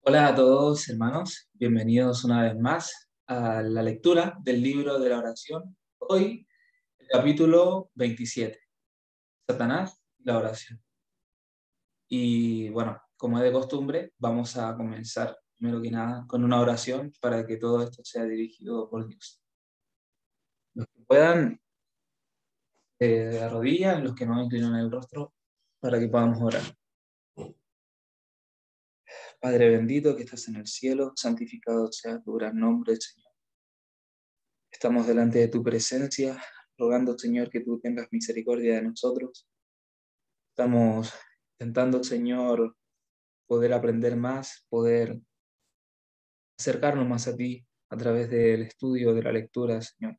Hola a todos, hermanos. Bienvenidos una vez más a la lectura del libro de la oración. Hoy, el capítulo 27, Satanás y la oración. Y bueno, como es de costumbre, vamos a comenzar primero que nada con una oración para que todo esto sea dirigido por Dios. Los que puedan, de rodillas, los que no inclinan el rostro, para que podamos orar. Padre bendito que estás en el cielo, santificado sea tu gran nombre, Señor. Estamos delante de tu presencia, rogando, Señor, que tú tengas misericordia de nosotros. Estamos intentando, Señor, poder aprender más, poder acercarnos más a ti a través del estudio, de la lectura, Señor.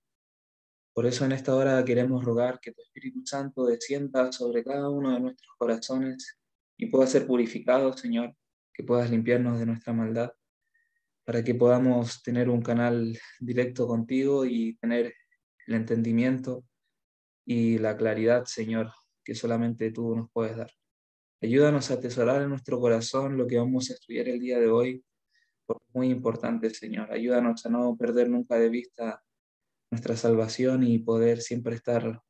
Por eso en esta hora queremos rogar que tu Espíritu Santo descienda sobre cada uno de nuestros corazones y pueda ser purificado, Señor, que puedas limpiarnos de nuestra maldad, para que podamos tener un canal directo contigo y tener el entendimiento y la claridad, Señor, que solamente tú nos puedes dar. Ayúdanos a atesorar en nuestro corazón lo que vamos a estudiar el día de hoy, porque es muy importante, Señor. Ayúdanos a no perder nunca de vista nuestra salvación y poder siempre estar,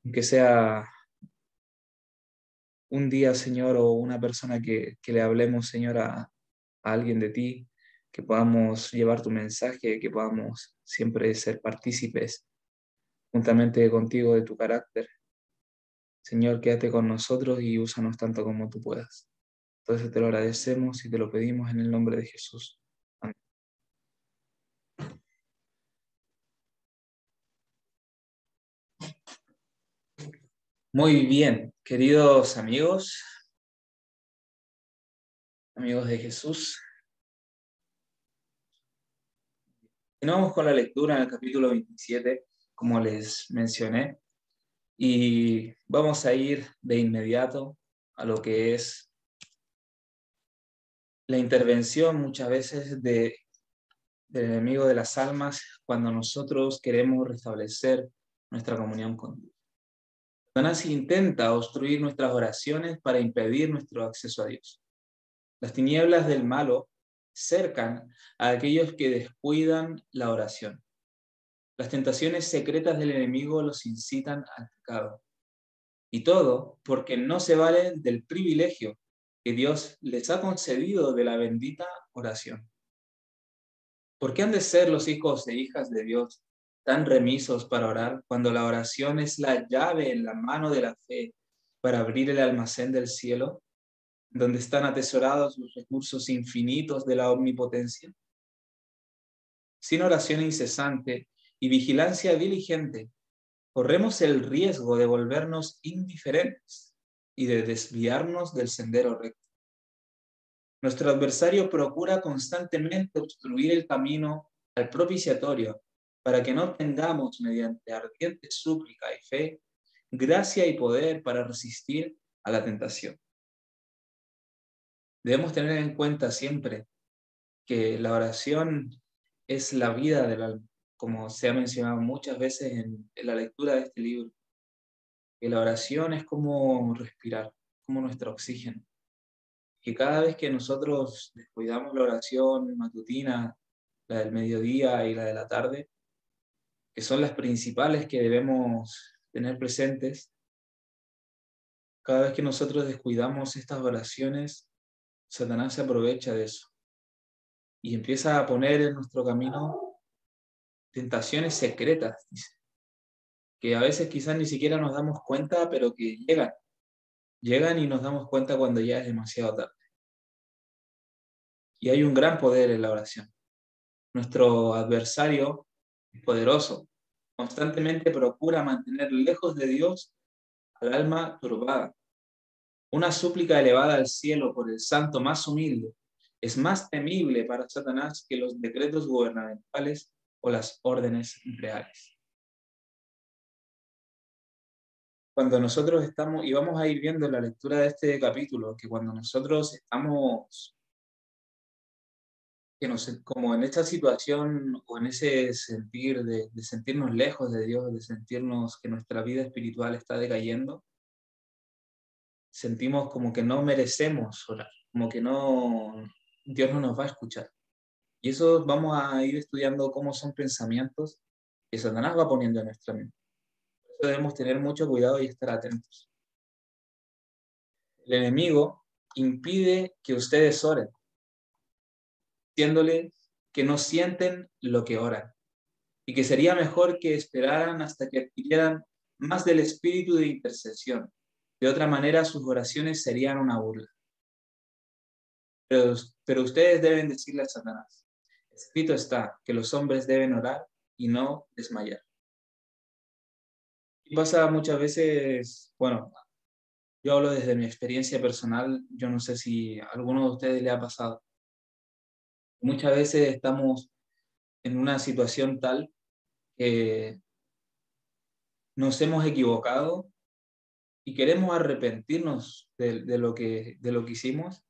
aunque sea un día, Señor, o una persona que le hablemos, Señor, a alguien de ti, que podamos llevar tu mensaje, que podamos siempre ser partícipes juntamente contigo de tu carácter. Señor, quédate con nosotros y úsanos tanto como tú puedas. Entonces te lo agradecemos y te lo pedimos en el nombre de Jesús. Amén. Muy bien, queridos amigos, amigos de Jesús. Continuamos con la lectura en el capítulo 27, como les mencioné, y vamos a ir de inmediato a lo que es la intervención muchas veces del enemigo de las almas cuando nosotros queremos restablecer nuestra comunión con Dios. Satanás intenta obstruir nuestras oraciones para impedir nuestro acceso a Dios. Las tinieblas del malo cercan a aquellos que descuidan la oración. Las tentaciones secretas del enemigo los incitan al pecado. Y todo porque no se valen del privilegio que Dios les ha concedido de la bendita oración. ¿Por qué han de ser los hijos e hijas de Dios tan remisos para orar cuando la oración es la llave en la mano de la fe para abrir el almacén del cielo, donde están atesorados los recursos infinitos de la omnipotencia? Sin oración incesante y vigilancia diligente, corremos el riesgo de volvernos indiferentes y de desviarnos del sendero recto. Nuestro adversario procura constantemente obstruir el camino al propiciatorio para que no obtengamos, mediante ardiente súplica y fe, gracia y poder para resistir a la tentación. Debemos tener en cuenta siempre que la oración es la vida del alma, como se ha mencionado muchas veces en la lectura de este libro, que la oración es como respirar, como nuestro oxígeno. Que cada vez que nosotros descuidamos la oración matutina, la del mediodía y la de la tarde, que son las principales que debemos tener presentes, cada vez que nosotros descuidamos estas oraciones, Satanás se aprovecha de eso y empieza a poner en nuestro camino tentaciones secretas, dice, que a veces quizás ni siquiera nos damos cuenta, pero que llegan y nos damos cuenta cuando ya es demasiado tarde. Y hay un gran poder en la oración. Nuestro adversario es poderoso, constantemente procura mantener lejos de Dios al alma turbada. Una súplica elevada al cielo por el santo más humilde es más temible para Satanás que los decretos gubernamentales o las órdenes reales. Cuando nosotros estamos, y vamos a ir viendo en la lectura de este capítulo, que cuando nosotros estamos como en esta situación o en ese sentir de sentirnos lejos de Dios, de sentirnos que nuestra vida espiritual está decayendo, sentimos como que no merecemos orar. como que no, Dios no nos va a escuchar. Y eso vamos a ir estudiando cómo son pensamientos que Satanás va poniendo en nuestra mente. Por eso debemos tener mucho cuidado y estar atentos. El enemigo impide que ustedes oren, diciéndole que no sienten lo que oran y que sería mejor que esperaran hasta que adquirieran más del espíritu de intercesión. De otra manera, sus oraciones serían una burla. Pero ustedes deben decirle a Satanás, escrito está que los hombres deben orar y no desmayar. Y pasa muchas veces, bueno, yo hablo desde mi experiencia personal, yo no sé si a alguno de ustedes le ha pasado. Muchas veces estamos en una situación tal que nos hemos equivocado y queremos arrepentirnos de lo que hicimos,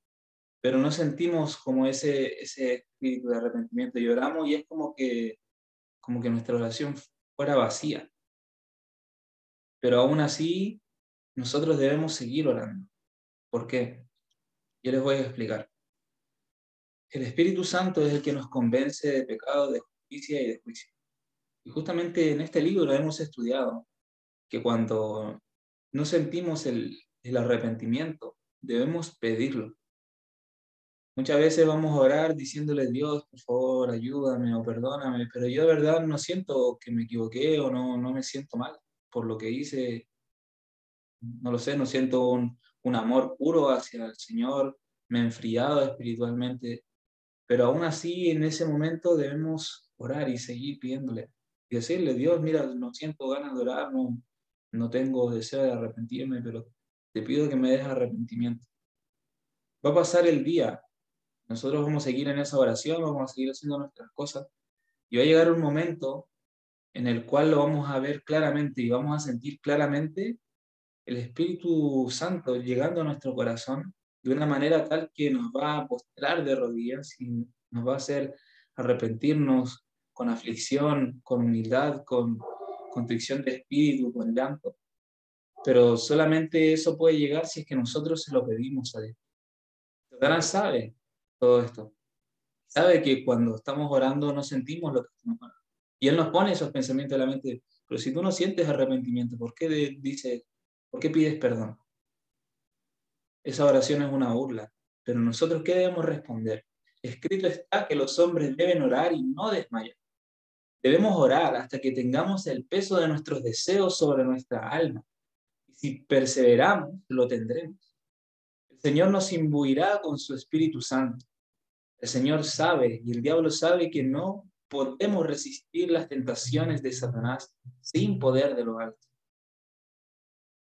pero no sentimos como ese espíritu de arrepentimiento. Lloramos y es como que nuestra oración fuera vacía. Pero aún así, nosotros debemos seguir orando. ¿Por qué? Yo les voy a explicar. El Espíritu Santo es el que nos convence de pecado, de justicia y de juicio. Y justamente en este libro hemos estudiado que cuando no sentimos el arrepentimiento, debemos pedirlo. Muchas veces vamos a orar diciéndole, Dios, por favor, ayúdame o perdóname, pero yo de verdad no siento que me equivoqué o no me siento mal por lo que hice. No lo sé, no siento un amor puro hacia el Señor, me he enfriado espiritualmente, pero aún así en ese momento debemos orar y seguir pidiéndole y decirle, Dios, mira, no siento ganas de orar, no tengo deseo de arrepentirme, pero te pido que me des arrepentimiento. Va a pasar el día, nosotros vamos a seguir en esa oración, vamos a seguir haciendo nuestras cosas y va a llegar un momento en el cual lo vamos a ver claramente y vamos a sentir claramente el Espíritu Santo llegando a nuestro corazón de una manera tal que nos va a postrar de rodillas y nos va a hacer arrepentirnos con aflicción, con humildad, con contrición de espíritu, con llanto. Pero solamente eso puede llegar si es que nosotros se lo pedimos a Dios. Satanás sabe todo esto. Sabe que cuando estamos orando no sentimos lo que estamos orando. Y Él nos pone esos pensamientos en la mente. Pero si tú no sientes arrepentimiento, ¿por qué pides perdón? Esa oración es una burla. Pero nosotros, ¿qué debemos responder? Escrito está que los hombres deben orar y no desmayar. Debemos orar hasta que tengamos el peso de nuestros deseos sobre nuestra alma. Y si perseveramos, lo tendremos. El Señor nos imbuirá con su Espíritu Santo. El Señor sabe y el diablo sabe que no podemos resistir las tentaciones de Satanás sin poder de lo alto.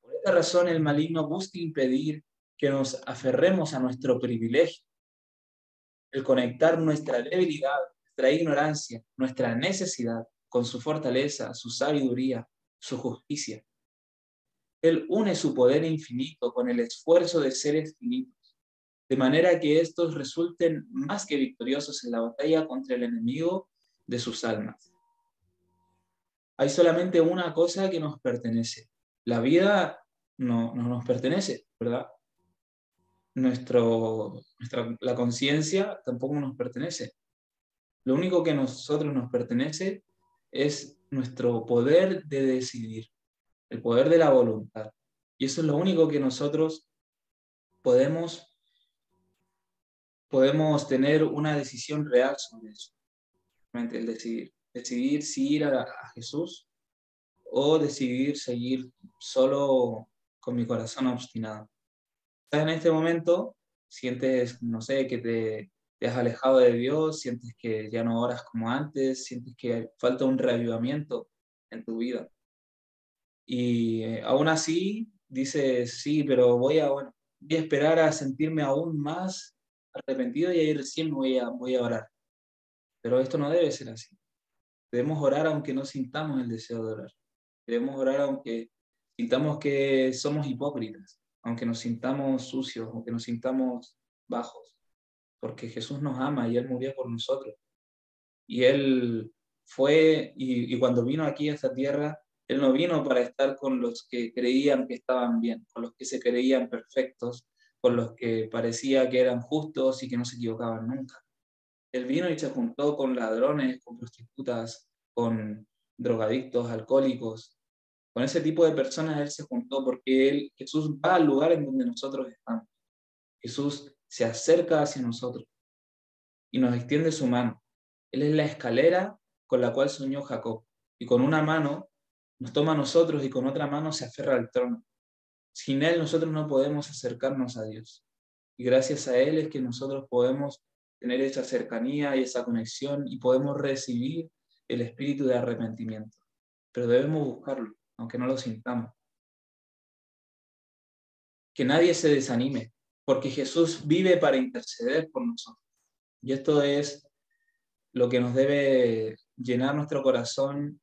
Por esta razón, el maligno busca impedir que nos aferremos a nuestro privilegio, el conectar nuestra debilidad, nuestra ignorancia, nuestra necesidad con su fortaleza, su sabiduría, su justicia. Él une su poder infinito con el esfuerzo de seres finitos, de manera que estos resulten más que victoriosos en la batalla contra el enemigo de sus almas. Hay solamente una cosa que nos pertenece. La vida no nos pertenece, ¿verdad? La conciencia tampoco nos pertenece. Lo único que a nosotros nos pertenece es nuestro poder de decidir, el poder de la voluntad. Y eso es lo único que nosotros podemos tener una decisión real sobre eso. El decidir si ir a Jesús o decidir seguir solo con mi corazón obstinado. Estás en este momento, sientes, no sé, que te has alejado de Dios, sientes que ya no oras como antes, sientes que falta un reavivamiento en tu vida. Y aún así dices, sí, pero voy a esperar a sentirme aún más arrepentido y ahí recién voy a orar. Pero esto no debe ser así. Debemos orar aunque no sintamos el deseo de orar. Debemos orar aunque sintamos que somos hipócritas, aunque nos sintamos sucios, aunque nos sintamos bajos, porque Jesús nos ama y Él murió por nosotros. Y Él y cuando vino aquí a esta tierra, Él no vino para estar con los que creían que estaban bien, con los que se creían perfectos, con los que parecía que eran justos y que no se equivocaban nunca. Él vino y se juntó con ladrones, con prostitutas, con drogadictos, alcohólicos. Con ese tipo de personas Él se juntó porque Jesús va al lugar en donde nosotros estamos. Jesús se acerca hacia nosotros y nos extiende su mano. Él es la escalera con la cual soñó Jacob. Y con una mano nos toma a nosotros y con otra mano se aferra al trono. Sin Él nosotros no podemos acercarnos a Dios. Y gracias a Él es que nosotros podemos tener esa cercanía y esa conexión y podemos recibir el espíritu de arrepentimiento. Pero debemos buscarlo, aunque no lo sintamos. Que nadie se desanime, porque Jesús vive para interceder por nosotros. Y esto es lo que nos debe llenar nuestro corazón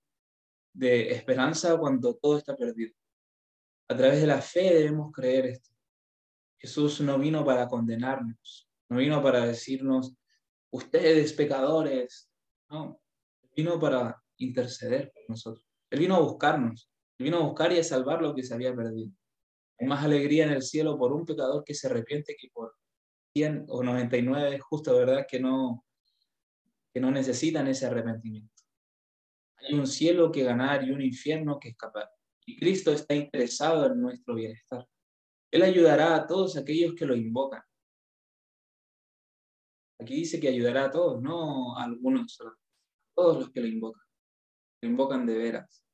de esperanza cuando todo está perdido. A través de la fe debemos creer esto. Jesús no vino para condenarnos, no vino para decirnos, ustedes pecadores, no, vino para interceder por nosotros. Él vino a buscarnos, Él vino a buscar y a salvar lo que se había perdido. Hay más alegría en el cielo por un pecador que se arrepiente que por 100 o 99 justo, ¿verdad? Que no necesitan ese arrepentimiento. Hay un cielo que ganar y un infierno que escapar. Y Cristo está interesado en nuestro bienestar. Él ayudará a todos aquellos que lo invocan. Aquí dice que ayudará a todos, no a algunos solo. A todos los que lo invocan de veras.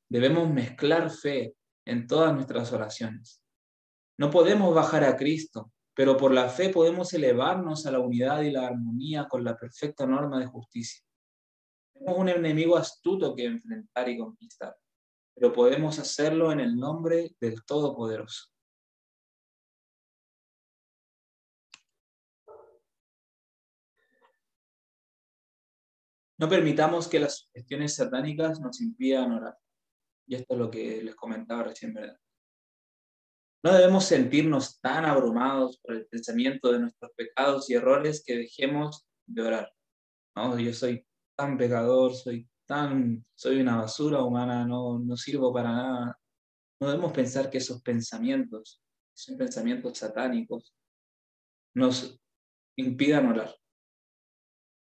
Debemos mezclar fe en todas nuestras oraciones. No podemos bajar a Cristo, pero por la fe podemos elevarnos a la unidad y la armonía con la perfecta norma de justicia. Tenemos un enemigo astuto que enfrentar y conquistar, pero podemos hacerlo en el nombre del Todopoderoso. No permitamos que las sugestiones satánicas nos impidan orar. Y esto es lo que les comentaba recién, ¿verdad? No debemos sentirnos tan abrumados por el pensamiento de nuestros pecados y errores que dejemos de orar. No, yo soy tan pecador, soy una basura humana, no sirvo para nada. No debemos pensar que esos pensamientos, son pensamientos satánicos, nos impidan orar.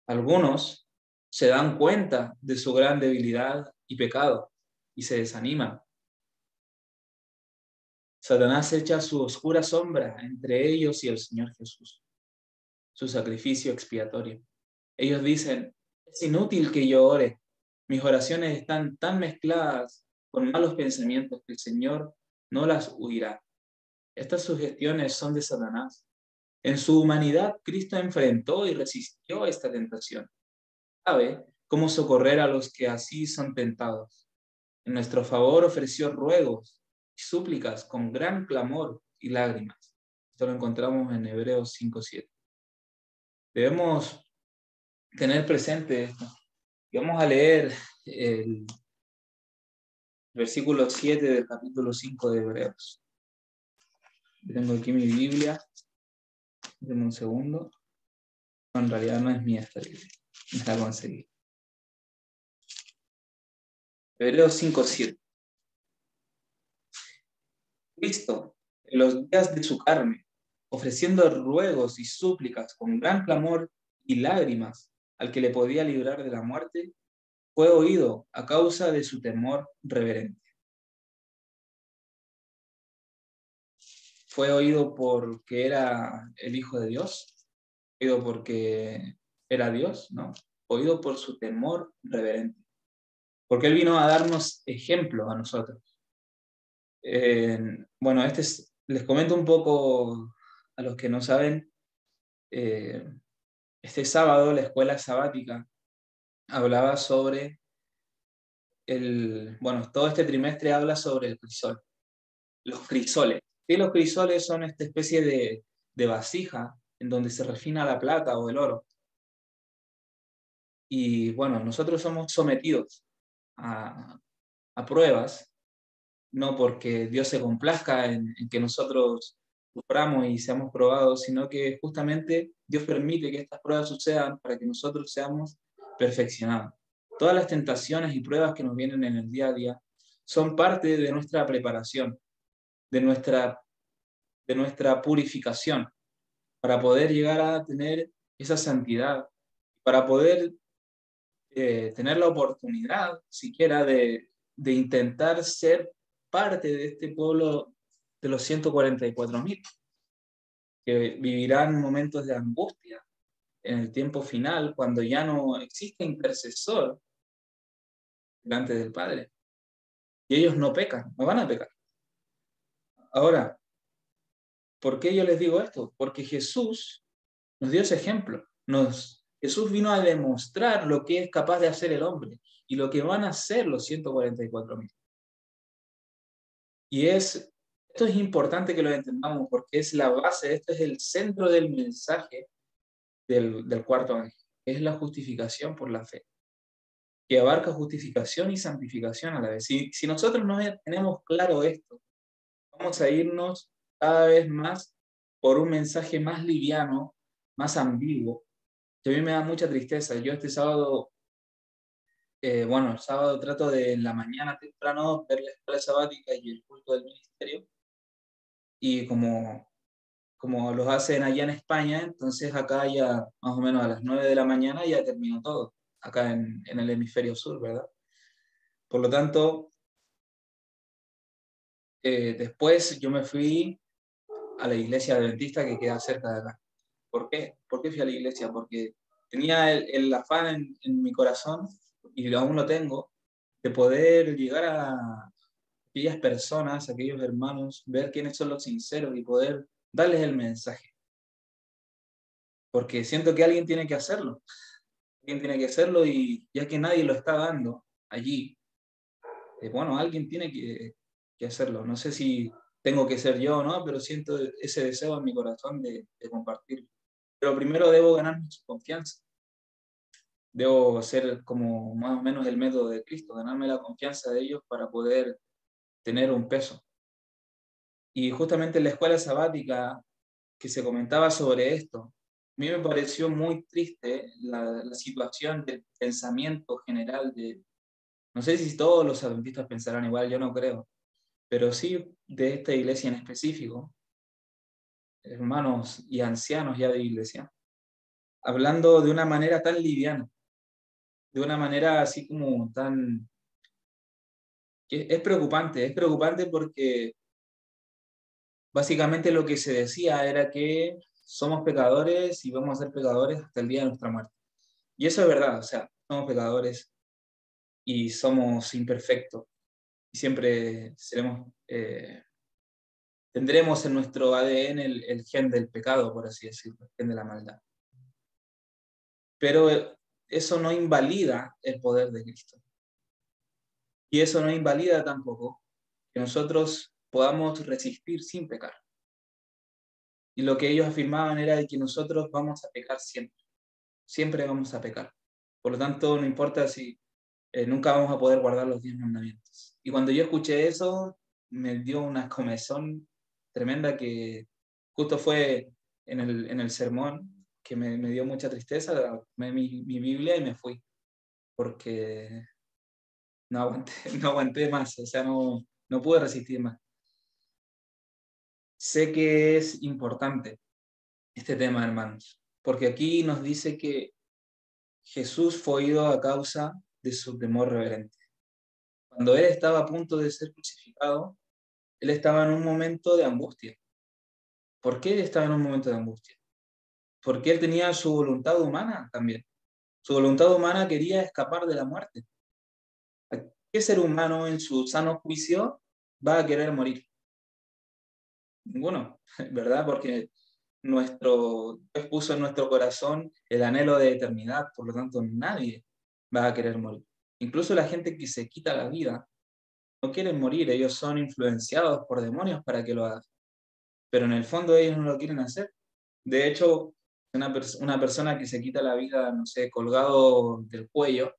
Algunos se dan cuenta de su gran debilidad y pecado y se desaniman. Satanás echa su oscura sombra entre ellos y el Señor Jesús, su sacrificio expiatorio. Ellos dicen, es inútil que yo ore, mis oraciones están tan mezcladas con malos pensamientos que el Señor no las huirá. Estas sugestiones son de Satanás. En su humanidad, Cristo enfrentó y resistió esta tentación. Sabe cómo socorrer a los que así son tentados. En nuestro favor ofreció ruegos y súplicas con gran clamor y lágrimas. Esto lo encontramos en Hebreos 5:7. Debemos tener presente esto. Y vamos a leer el versículo 7 del capítulo 5 de Hebreos. Tengo aquí mi Biblia. Denme un segundo. No, en realidad no es mía esta Biblia. Me la conseguí. Hebreos 5:7. Cristo, en los días de su carne, ofreciendo ruegos y súplicas con gran clamor y lágrimas al que le podía librar de la muerte, fue oído a causa de su temor reverente. Fue oído porque era el Hijo de Dios, oído porque era Dios, ¿no? Oído por su temor reverente. Porque Él vino a darnos ejemplo a nosotros. Bueno, les comento un poco a los que no saben. Este sábado la escuela sabática hablaba sobre todo este trimestre habla sobre el crisol, los crisoles. Y los crisoles son esta especie de vasija en donde se refina la plata o el oro. Y bueno, nosotros somos sometidos a pruebas, no porque Dios se complazca en que nosotros suframos y seamos probados, sino que justamente Dios permite que estas pruebas sucedan para que nosotros seamos perfeccionados. Todas las tentaciones y pruebas que nos vienen en el día a día son parte de nuestra preparación, de nuestra de nuestra purificación, para poder llegar a tener esa santidad, para poder tener la oportunidad siquiera de intentar ser parte de este pueblo de los 144.000, que vivirán momentos de angustia en el tiempo final, cuando ya no existe intercesor delante del Padre. Y ellos no pecan, no van a pecar. Ahora, ¿por qué yo les digo esto? Porque Jesús nos dio ese ejemplo. Jesús vino a demostrar lo que es capaz de hacer el hombre y lo que van a hacer los 144.000. Y esto es importante que lo entendamos porque es la base, esto es el centro del mensaje del cuarto ángel, que es la justificación por la fe, que abarca justificación y santificación a la vez. Si nosotros no tenemos claro esto, vamos a irnos cada vez más por un mensaje más liviano, más ambiguo, que a mí me da mucha tristeza. Yo este sábado, el sábado trato de en la mañana temprano ver la escuela sabática y el culto del ministerio, y como los hacen allá en España, entonces acá ya más o menos a las 9 de la mañana ya terminó todo, acá en el hemisferio sur, ¿verdad? Por lo tanto, después yo me fui a la iglesia adventista que queda cerca de acá. ¿Por qué? ¿Por qué fui a la iglesia? Porque tenía el afán en mi corazón, y aún lo tengo, de poder llegar a aquellas personas, a aquellos hermanos, ver quiénes son los sinceros y poder darles el mensaje. Porque siento que alguien tiene que hacerlo. Alguien tiene que hacerlo, y ya que nadie lo está dando allí, alguien tiene que hacerlo. No sé si tengo que ser yo o no, pero siento ese deseo en mi corazón de compartirlo. Pero primero debo ganarme su confianza. Debo ser como más o menos el método de Cristo, ganarme la confianza de ellos para poder tener un peso. Y justamente en la escuela sabática que se comentaba sobre esto, a mí me pareció muy triste la situación del pensamiento general no sé si todos los adventistas pensarán igual, yo no creo, pero sí de esta iglesia en específico, hermanos y ancianos ya de iglesia, hablando de una manera tan liviana, de una manera así como tan... que es preocupante porque básicamente lo que se decía era que somos pecadores y vamos a ser pecadores hasta el día de nuestra muerte. Y eso es verdad, o sea, somos pecadores y somos imperfectos y siempre tendremos en nuestro ADN el gen del pecado, por así decirlo, el gen de la maldad. Pero eso no invalida el poder de Cristo. Y eso no invalida tampoco que nosotros podamos resistir sin pecar. Y lo que ellos afirmaban era de que nosotros vamos a pecar siempre. Siempre vamos a pecar. Por lo tanto, no importa si nunca vamos a poder guardar los 10 mandamientos. Y cuando yo escuché eso, me dio una comezón tremenda, que justo fue en el sermón, que me dio mucha tristeza. Tomé mi Biblia y me fui, porque no aguanté, no aguanté más, o sea, no pude resistir más. Sé que es importante este tema, hermanos, porque aquí nos dice que Jesús fue oído a causa de su temor reverente. Cuando él estaba a punto de ser crucificado, él estaba en un momento de angustia. ¿Por qué él estaba en un momento de angustia? Porque él tenía su voluntad humana también. Su voluntad humana quería escapar de la muerte. ¿Qué ser humano en su sano juicio va a querer morir? Ninguno, ¿verdad? Porque Dios puso en nuestro corazón el anhelo de eternidad, por lo tanto nadie va a querer morir. Incluso la gente que se quita la vida no quieren morir, ellos son influenciados por demonios para que lo hagan, pero en el fondo ellos no lo quieren hacer. De hecho, una persona que se quita la vida, no sé, colgado del cuello,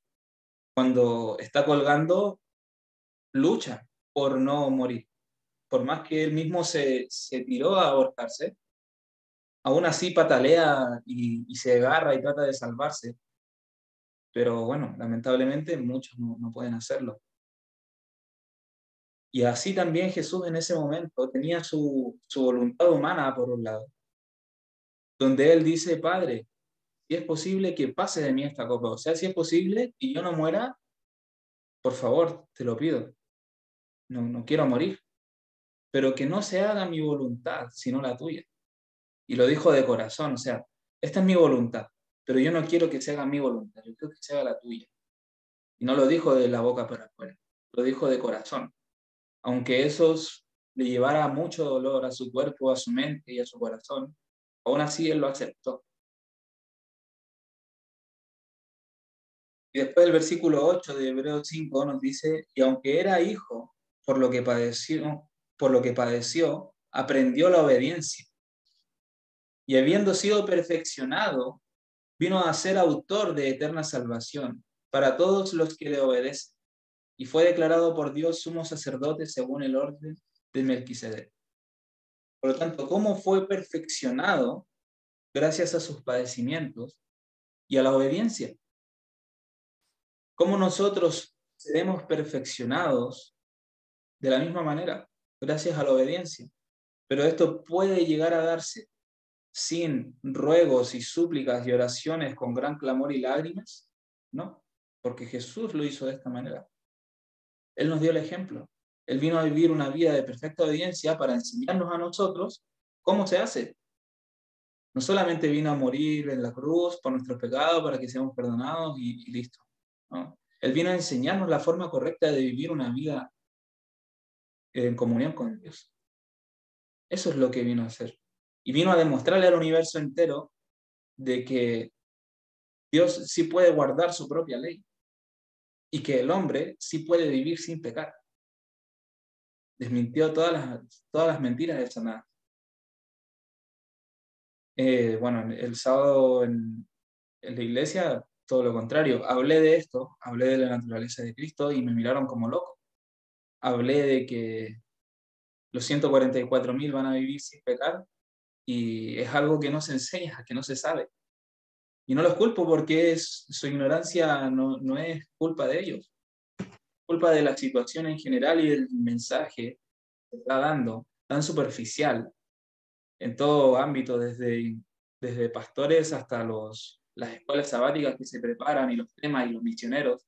cuando está colgando, lucha por no morir. Por más que él mismo se tiró a ahorcarse, aún así patalea y se agarra y trata de salvarse. Pero bueno, lamentablemente muchos no pueden hacerlo. Y así también Jesús en ese momento tenía su voluntad humana por un lado, donde Él dice, Padre, si es posible que pase de mí esta copa, o sea, si es posible y yo no muera, por favor, te lo pido, no quiero morir, pero que no se haga mi voluntad, sino la tuya. Y lo dijo de corazón, o sea, esta es mi voluntad, pero yo no quiero que se haga mi voluntad, yo quiero que se haga la tuya. Y no lo dijo de la boca para afuera, lo dijo de corazón, aunque eso le llevara mucho dolor a su cuerpo, a su mente y a su corazón, aún así Él lo aceptó. Y después el versículo 8 de Hebreos 5 nos dice, y aunque era hijo, por lo que padeció, aprendió la obediencia. Y habiendo sido perfeccionado, vino a ser autor de eterna salvación para todos los que le obedecen. Y fue declarado por Dios sumo sacerdote según el orden de Melquisedec. Por lo tanto, ¿cómo fue perfeccionado? Gracias a sus padecimientos y a la obediencia. ¿Cómo nosotros seremos perfeccionados de la misma manera? Gracias a la obediencia. Pero esto puede llegar a darse sin ruegos y súplicas y oraciones con gran clamor y lágrimas, ¿no? Porque Jesús lo hizo de esta manera. Él nos dio el ejemplo. Él vino a vivir una vida de perfecta obediencia para enseñarnos a nosotros cómo se hace. No solamente vino a morir en la cruz por nuestros pecados para que seamos perdonados y listo, ¿no? Él vino a enseñarnos la forma correcta de vivir una vida en comunión con Dios. Eso es lo que vino a hacer. Y vino a demostrarle al universo entero de que Dios sí puede guardar su propia ley y que el hombre sí puede vivir sin pecar. Desmintió todas las mentiras de Satanás. Bueno, el sábado en la iglesia, todo lo contrario. Hablé de esto, hablé de la naturaleza de Cristo y me miraron como loco. Hablé de que los 144.000 van a vivir sin pecar y es algo que no se enseña, que no se sabe. Y no los culpo porque su ignorancia no es culpa de ellos, culpa de la situación en general y del mensaje que se está dando, tan superficial, en todo ámbito, desde pastores hasta las escuelas sabáticas que se preparan y los temas y los misioneros,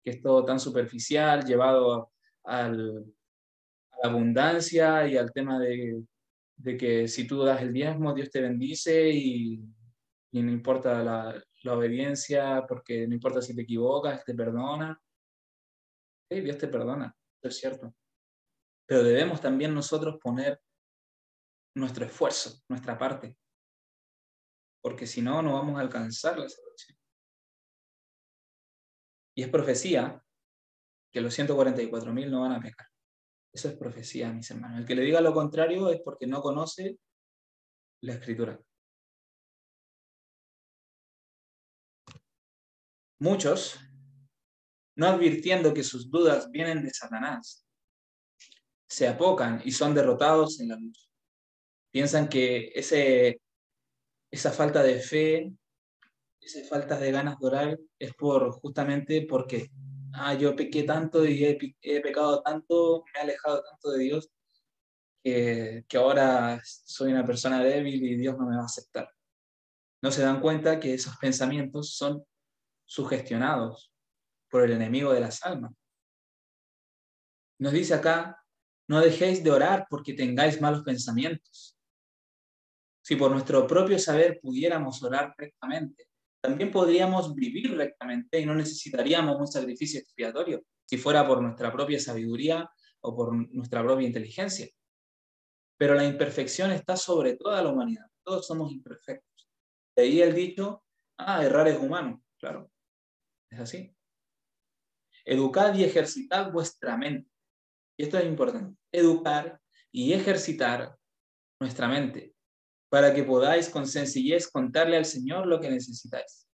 que es todo tan superficial, llevado a la abundancia y al tema de que si tú das el diezmo, Dios te bendice y no importa la obediencia, porque no importa si te equivocas, te perdona. Sí, Dios te perdona, eso es cierto. Pero debemos también nosotros poner nuestro esfuerzo, nuestra parte, porque si no, no vamos a alcanzar la salvación. Y es profecía que los 144.000 no van a pecar. Eso es profecía, mis hermanos. El que le diga lo contrario es porque no conoce la Escritura. Muchos, no advirtiendo que sus dudas vienen de Satanás, se apocan y son derrotados en la lucha. Piensan que esa falta de fe, esa falta de ganas de orar es justamente porque yo pequé tanto y he pecado tanto, me he alejado tanto de Dios, que ahora soy una persona débil y Dios no me va a aceptar. No se dan cuenta que esos pensamientos son sugestionados por el enemigo de las almas. Nos dice acá, no dejéis de orar porque tengáis malos pensamientos. Si por nuestro propio saber pudiéramos orar rectamente, también podríamos vivir rectamente y no necesitaríamos un sacrificio expiatorio, si fuera por nuestra propia sabiduría o por nuestra propia inteligencia. Pero la imperfección está sobre toda la humanidad. Todos somos imperfectos. De ahí el dicho, errar es humano. Claro, es así. Educad y ejercitad vuestra mente. Y esto es importante. Educar y ejercitar nuestra mente para que podáis con sencillez contarle al Señor lo que necesitáis.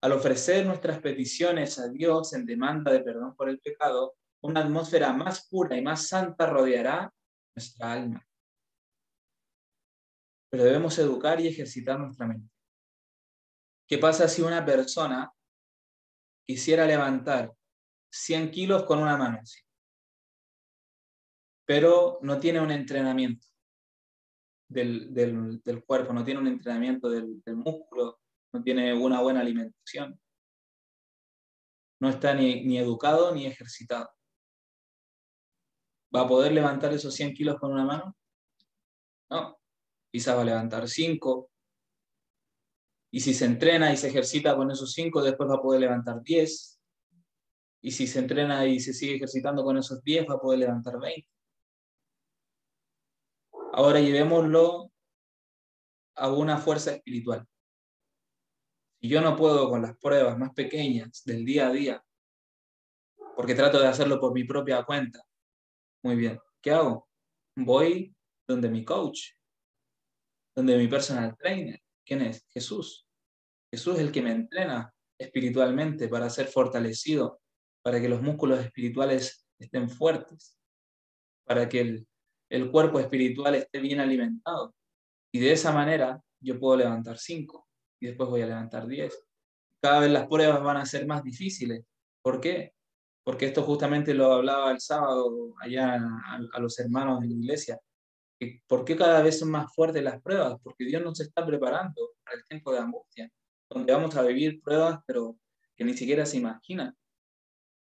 Al ofrecer nuestras peticiones a Dios en demanda de perdón por el pecado, una atmósfera más pura y más santa rodeará nuestra alma. Pero debemos educar y ejercitar nuestra mente. ¿Qué pasa si una persona quisiera levantar 100 kilos con una mano? pero no tiene un entrenamiento del cuerpo, no tiene un entrenamiento del músculo, no tiene una buena alimentación. No está ni educado ni ejercitado. ¿Va a poder levantar esos 100 kilos con una mano? No. Quizás va a levantar 5. Y si se entrena y se ejercita con esos 5, después va a poder levantar 10. Y si se entrena y se sigue ejercitando con esos 10, va a poder levantar 20. Ahora llevémoslo a una fuerza espiritual. Si yo no puedo con las pruebas más pequeñas del día a día, porque trato de hacerlo por mi propia cuenta, muy bien, ¿qué hago? Voy donde mi coach, donde mi personal trainer. ¿Quién es? Jesús. Jesús es el que me entrena espiritualmente para ser fortalecido, para que los músculos espirituales estén fuertes, para que el cuerpo espiritual esté bien alimentado. Y de esa manera yo puedo levantar 5 y después voy a levantar 10. Cada vez las pruebas van a ser más difíciles. ¿Por qué? Porque esto justamente lo hablaba el sábado allá a los hermanos de la iglesia. ¿Por qué cada vez son más fuertes las pruebas? Porque Dios nos está preparando para el tiempo de angustia, donde vamos a vivir pruebas, pero que ni siquiera se imaginan.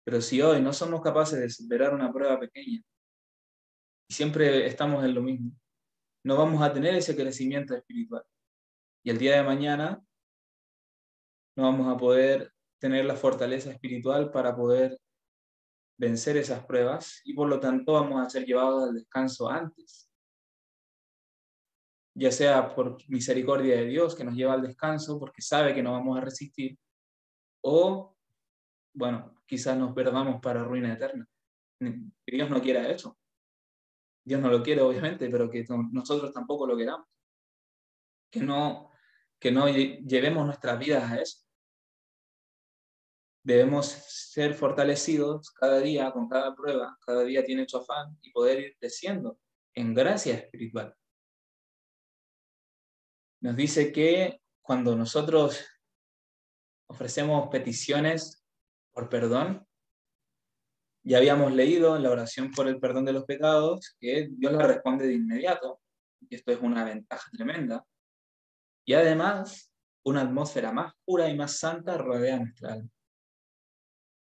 Pero si hoy no somos capaces de superar una prueba pequeña y siempre estamos en lo mismo, no vamos a tener ese crecimiento espiritual. Y el día de mañana no vamos a poder tener la fortaleza espiritual para poder vencer esas pruebas y por lo tanto vamos a ser llevados al descanso antes, ya sea por misericordia de Dios que nos lleva al descanso porque sabe que no vamos a resistir, o bueno, quizás nos perdamos para ruina eterna. Que Dios no quiera eso. Dios no lo quiere obviamente, pero que nosotros tampoco lo queramos. Que no llevemos nuestras vidas a eso. Debemos ser fortalecidos cada día con cada prueba, cada día tiene su afán y poder ir creciendo en gracia espiritual. Nos dice que cuando nosotros ofrecemos peticiones por perdón, ya habíamos leído en la oración por el perdón de los pecados que Dios la responde de inmediato, y esto es una ventaja tremenda, y además una atmósfera más pura y más santa rodea nuestra alma.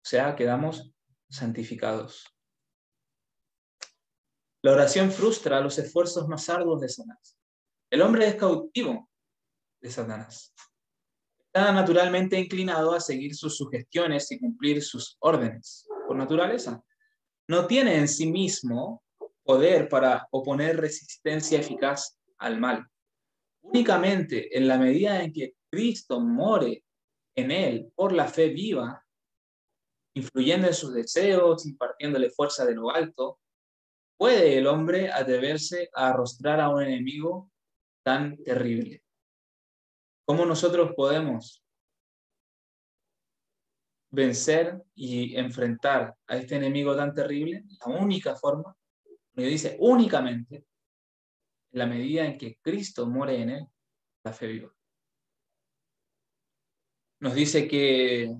O sea, quedamos santificados. La oración frustra los esfuerzos más arduos de Satanás. El hombre es cautivo de Satanás. Está naturalmente inclinado a seguir sus sugestiones y cumplir sus órdenes, por naturaleza. No tiene en sí mismo poder para oponer resistencia eficaz al mal. Únicamente en la medida en que Cristo more en él por la fe viva, influyendo en sus deseos, impartiéndole fuerza de lo alto, puede el hombre atreverse a arrostrar a un enemigo tan terrible. ¿Cómo nosotros podemos vencer y enfrentar a este enemigo tan terrible? La única forma, me dice únicamente, en la medida en que Cristo more en él, la fe viva. Nos dice que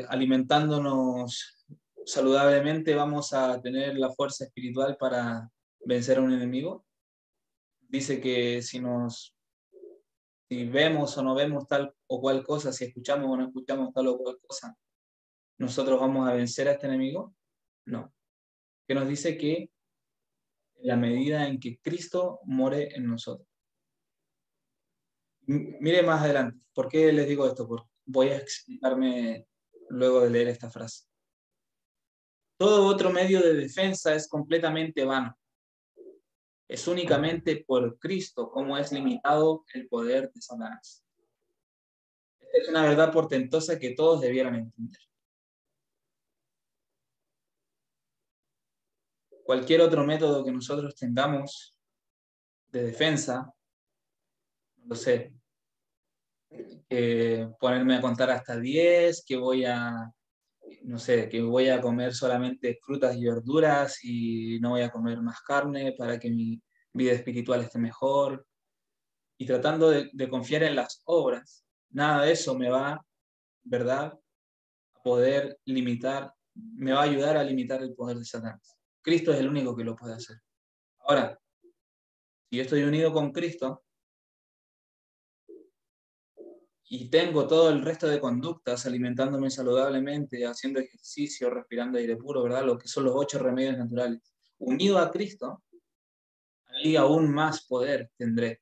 alimentándonos saludablemente vamos a tener la fuerza espiritual para vencer a un enemigo. Dice que si vemos o no vemos tal o cual cosa, si escuchamos o no escuchamos tal o cual cosa, ¿nosotros vamos a vencer a este enemigo? No. Que nos dice que en la medida en que Cristo more en nosotros. Mire más adelante. ¿Por qué les digo esto? Porque voy a explicarme luego de leer esta frase. Todo otro medio de defensa es completamente vano. Es únicamente por Cristo como es limitado el poder de Satanás. Esta es una verdad portentosa que todos debieran entender. Cualquier otro método que nosotros tengamos de defensa, no sé, ponerme a contar hasta 10, que voy a, no sé, que voy a comer solamente frutas y verduras y no voy a comer más carne para que mi vida espiritual esté mejor, y tratando de confiar en las obras. Nada de eso me va, ¿verdad?, a poder limitar, me va a ayudar a limitar el poder de Satanás. Cristo es el único que lo puede hacer. Ahora, si yo estoy unido con Cristo y tengo todo el resto de conductas, alimentándome saludablemente, haciendo ejercicio, respirando aire puro, ¿verdad? Lo que son los 8 remedios naturales. Unido a Cristo, ahí aún más poder tendré,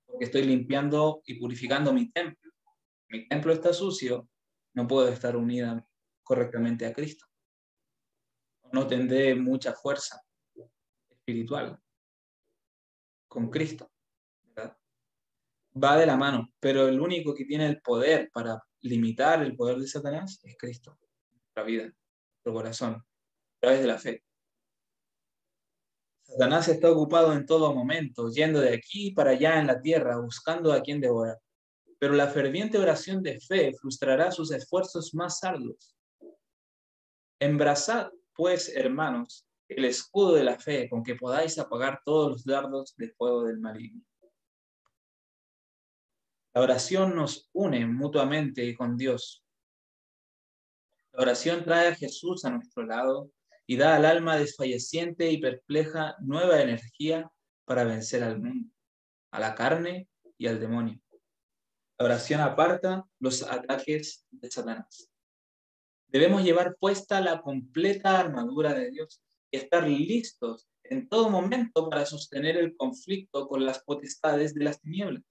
porque estoy limpiando y purificando mi templo. Mi templo está sucio, no puedo estar unida correctamente a Cristo. No tendré mucha fuerza espiritual con Cristo, ¿verdad? Va de la mano, pero el único que tiene el poder para limitar el poder de Satanás es Cristo, nuestra vida, nuestro corazón, a través de la fe. Satanás está ocupado en todo momento, yendo de aquí para allá en la tierra, buscando a quien devorar. Pero la ferviente oración de fe frustrará sus esfuerzos más arduos. Embrazad, pues, hermanos, el escudo de la fe con que podáis apagar todos los dardos de fuego del maligno. La oración nos une mutuamente con Dios. La oración trae a Jesús a nuestro lado y da al alma desfalleciente y perpleja nueva energía para vencer al mundo, a la carne y al demonio. La oración aparta los ataques de Satanás. Debemos llevar puesta la completa armadura de Dios y estar listos en todo momento para sostener el conflicto con las potestades de las tinieblas.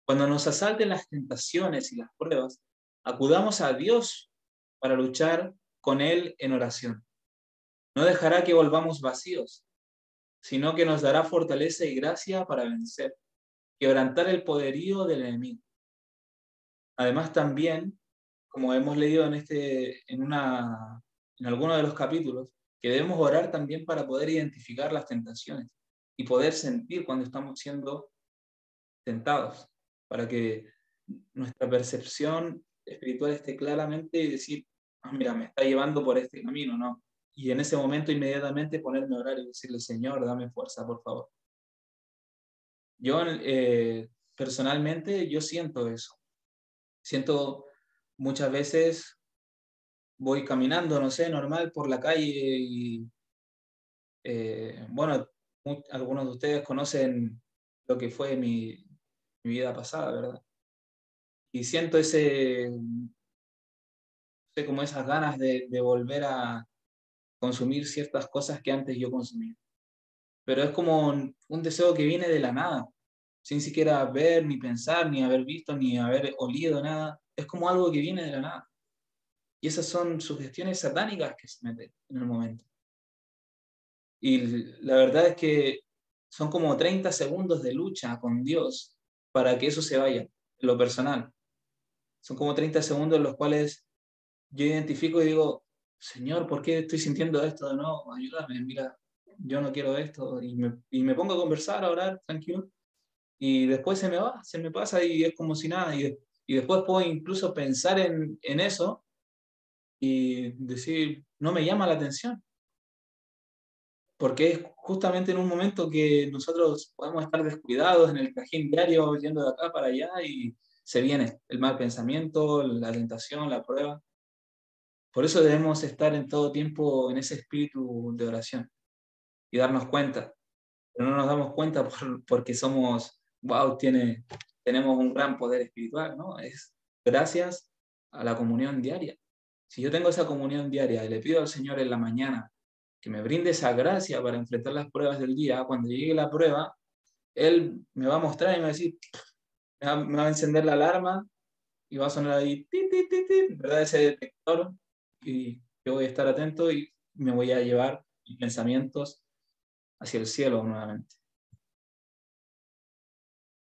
Cuando nos asalten las tentaciones y las pruebas, acudamos a Dios para luchar con Él en oración. No dejará que volvamos vacíos, sino que nos dará fortaleza y gracia para vencer, quebrantar el poderío del enemigo. Además, también, como hemos leído en alguno de los capítulos, que debemos orar también para poder identificar las tentaciones y poder sentir cuando estamos siendo tentados, para que nuestra percepción espiritual esté claramente y decir, mira, me está llevando por este camino, ¿no? Y en ese momento inmediatamente ponerme a orar y decirle, Señor, dame fuerza, por favor. Yo personalmente, yo siento eso. Siento muchas veces, voy caminando, no sé, normal por la calle y, bueno, algunos de ustedes conocen lo que fue mi vida pasada, ¿verdad? Y siento como esas ganas de volver a consumir ciertas cosas que antes yo consumía. Pero es como un deseo que viene de la nada, sin siquiera ver, ni pensar, ni haber visto, ni haber olido nada. Es como algo que viene de la nada. Y esas son sugestiones satánicas que se meten en el momento. Y la verdad es que son como 30 segundos de lucha con Dios para que eso se vaya, en lo personal. Son como 30 segundos en los cuales yo identifico y digo, Señor, ¿por qué estoy sintiendo esto? No, ayúdame, mira, yo no quiero esto. Y me pongo a conversar, a orar, tranquilo. Y después se me va, se me pasa y es como si nada. Y después puedo incluso pensar en eso y decir, no me llama la atención. Porque es justamente en un momento que nosotros podemos estar descuidados en el trajín diario, yendo de acá para allá y se viene el mal pensamiento, la tentación, la prueba. Por eso debemos estar en todo tiempo en ese espíritu de oración y darnos cuenta. Pero no nos damos cuenta porque somos, wow, tenemos un gran poder espiritual, ¿no? Es gracias a la comunión diaria. Si yo tengo esa comunión diaria y le pido al Señor en la mañana que me brinde esa gracia para enfrentar las pruebas del día, cuando llegue la prueba, Él me va a mostrar y me va a decir, me va a encender la alarma y va a sonar ahí, tit, tit, tit, tit, ¿verdad? Ese detector, y yo voy a estar atento y me voy a llevar mis pensamientos hacia el cielo nuevamente.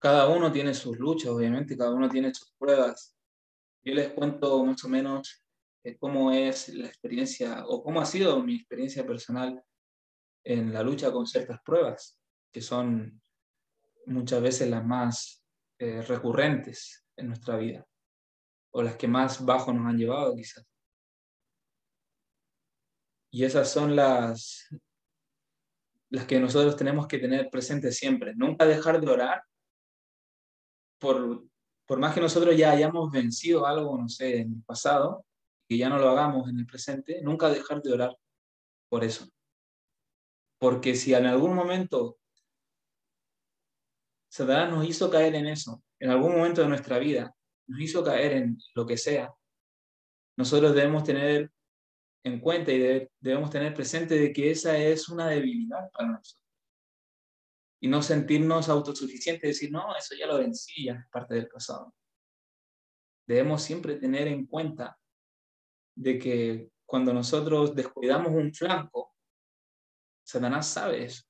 Cada uno tiene sus luchas, obviamente, cada uno tiene sus pruebas. Yo les cuento más o menos cómo es la experiencia o cómo ha sido mi experiencia personal en la lucha con ciertas pruebas, que son muchas veces las más recurrentes en nuestra vida, o las que más bajo nos han llevado quizás. Y esas son las que nosotros tenemos que tener presentes siempre. Nunca dejar de orar por, por más que nosotros ya hayamos vencido algo, no sé, en el pasado, que ya no lo hagamos en el presente, nunca dejar de orar por eso. Porque si en algún momento Satanás nos hizo caer en eso, en algún momento de nuestra vida, nos hizo caer en lo que sea, nosotros debemos tener en cuenta y debemos tener presente de que esa es una debilidad para nosotros. Y no sentirnos autosuficientes, decir, no, eso ya lo vencí, ya es parte del pasado. Debemos siempre tener en cuenta de que cuando nosotros descuidamos un flanco, Satanás sabe eso.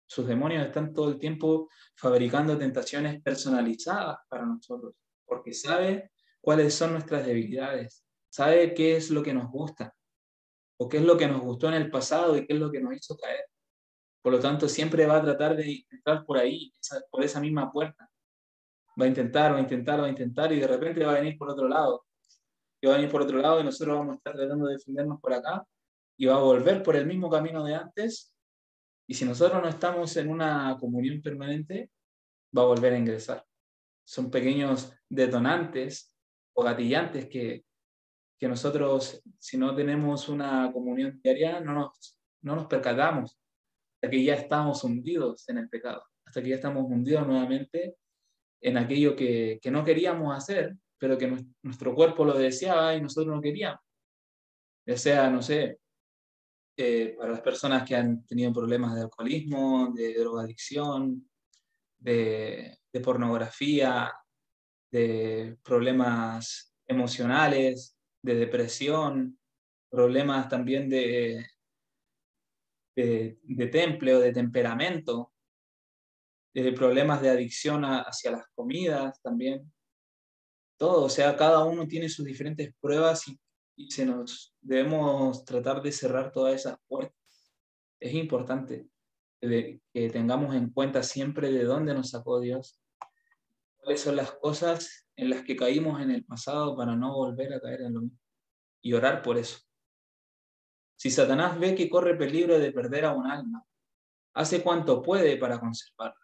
Sus demonios están todo el tiempo fabricando tentaciones personalizadas para nosotros, porque sabe cuáles son nuestras debilidades, sabe qué es lo que nos gusta, o qué es lo que nos gustó en el pasado y qué es lo que nos hizo caer. Por lo tanto, siempre va a tratar de entrar por ahí, por esa misma puerta. Va a intentar, va a intentar, va a intentar, y de repente va a venir por otro lado. Y va a venir por otro lado y nosotros vamos a estar tratando de defendernos por acá, y va a volver por el mismo camino de antes. Y si nosotros no estamos en una comunión permanente, va a volver a ingresar. Son pequeños detonantes o gatillantes que nosotros, si no tenemos una comunión diaria, no nos percatamos, hasta que ya estamos hundidos en el pecado, hasta que ya estamos hundidos nuevamente en aquello que no queríamos hacer, pero que nuestro cuerpo lo deseaba y nosotros no queríamos. Ya sea, no sé, para las personas que han tenido problemas de alcoholismo, de drogadicción, de pornografía, de problemas emocionales, de depresión, problemas también de temple o de temperamento, de problemas de adicción hacia las comidas también. Todo, o sea, cada uno tiene sus diferentes pruebas y debemos tratar de cerrar todas esas puertas. Es importante que tengamos en cuenta siempre de dónde nos sacó Dios, cuáles son las cosas en las que caímos en el pasado para no volver a caer en lo mismo y orar por eso. Si Satanás ve que corre peligro de perder a un alma, hace cuanto puede para conservarla.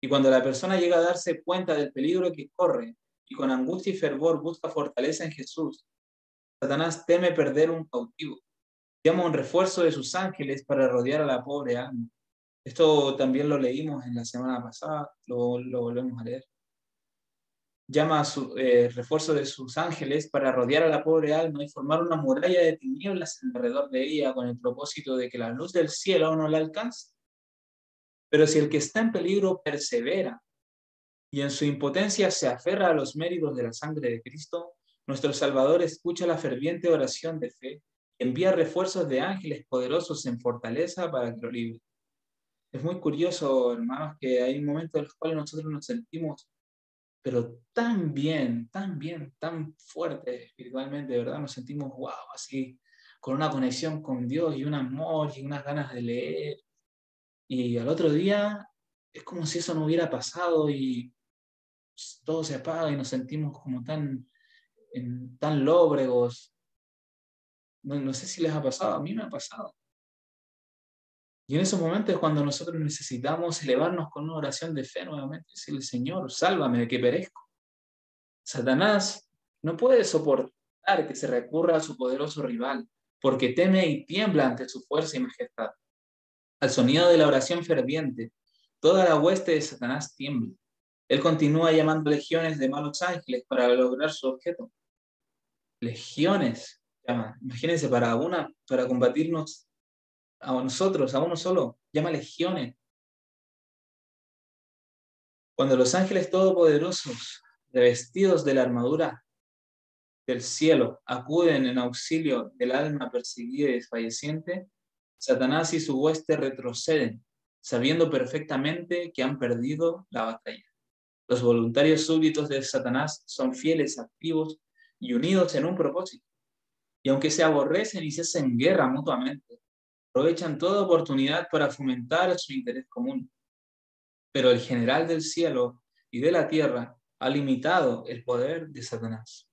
Y cuando la persona llega a darse cuenta del peligro que corre y con angustia y fervor busca fortaleza en Jesús, Satanás teme perder un cautivo. Llama un refuerzo de sus ángeles para rodear a la pobre alma. Esto también lo leímos en la semana pasada, lo volvemos a leer. Llama a su refuerzo de sus ángeles para rodear a la pobre alma y formar una muralla de tinieblas alrededor de ella con el propósito de que la luz del cielo no la alcance. Pero si el que está en peligro persevera y en su impotencia se aferra a los méritos de la sangre de Cristo, nuestro Salvador escucha la ferviente oración de fe y envía refuerzos de ángeles poderosos en fortaleza para que lo libre. Es muy curioso, hermanos, que hay momentos en los cuales nosotros nos sentimos pero tan bien, tan fuerte espiritualmente, de verdad, nos sentimos, wow, así, con una conexión con Dios y un amor y unas ganas de leer. Y al otro día es como si eso no hubiera pasado y todo se apaga y nos sentimos como tan lóbregos. No sé si les ha pasado, a mí me ha pasado. Y en esos momentos es cuando nosotros necesitamos elevarnos con una oración de fe nuevamente, decirle, Señor, sálvame de que perezco. Satanás no puede soportar que se recurra a su poderoso rival, porque teme y tiembla ante su fuerza y majestad. Al sonido de la oración ferviente, toda la hueste de Satanás tiembla. Él continúa llamando legiones de malos ángeles para lograr su objeto. Legiones, llama. Imagínense, para combatirnos a nosotros, a uno solo, llama legiones. Cuando los ángeles todopoderosos, revestidos de la armadura del cielo acuden en auxilio del alma perseguida y desfalleciente, Satanás y su hueste retroceden, sabiendo perfectamente que han perdido la batalla. Los voluntarios súbditos de Satanás son fieles, activos y unidos en un propósito. Y aunque se aborrecen y se hacen guerra mutuamente, aprovechan toda oportunidad para fomentar su interés común. Pero el general del cielo y de la tierra ha limitado el poder de Satanás.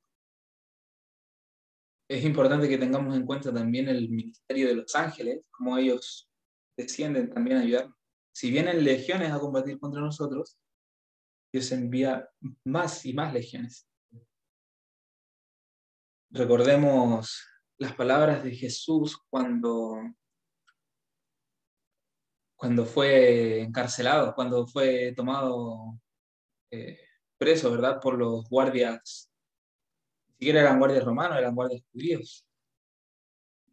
Es importante que tengamos en cuenta también el ministerio de los ángeles, como ellos descienden también a ayudar. Si vienen legiones a combatir contra nosotros, Dios envía más y más legiones. Recordemos las palabras de Jesús cuando cuando fue encarcelado, cuando fue tomado preso, ¿verdad? Por los guardias, ni siquiera eran guardias romanos, eran guardias judíos.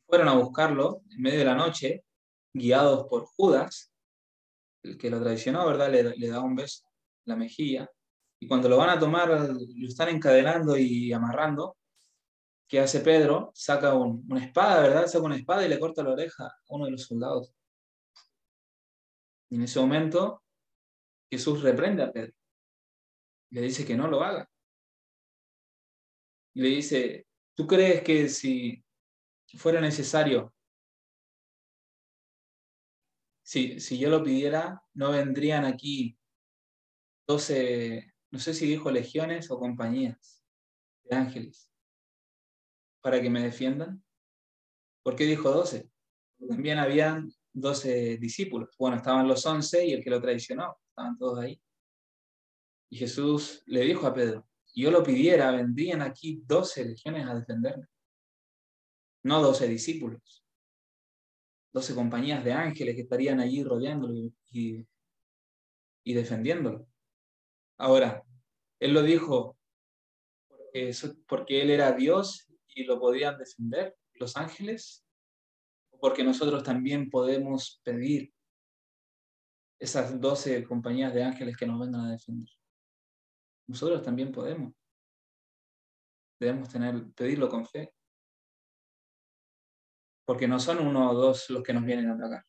Fueron a buscarlo en medio de la noche, guiados por Judas, el que lo traicionó, ¿verdad? Le da un beso en la mejilla. Y cuando lo van a tomar, lo están encadenando y amarrando. ¿Qué hace Pedro? Saca una espada, ¿verdad? Saca una espada y le corta la oreja a uno de los soldados. Y en ese momento, Jesús reprende a Pedro. Le dice que no lo haga. Y le dice, ¿tú crees que si fuera necesario, si yo lo pidiera, no vendrían aquí 12, no sé si dijo legiones o compañías de ángeles, para que me defiendan? ¿Por qué dijo 12? También habían 12 discípulos. Bueno, estaban los 11 y el que lo traicionó, estaban todos ahí. Y Jesús le dijo a Pedro, si yo lo pidiera, vendrían aquí 12 legiones a defenderme. No 12 discípulos, 12 compañías de ángeles que estarían allí rodeándolo y defendiéndolo. Ahora, él lo dijo porque él era Dios y lo podían defender los ángeles, o porque nosotros también podemos pedir esas 12 compañías de ángeles que nos vengan a defender. Nosotros también podemos. Debemos pedirlo con fe. Porque no son uno o dos los que nos vienen a atacar.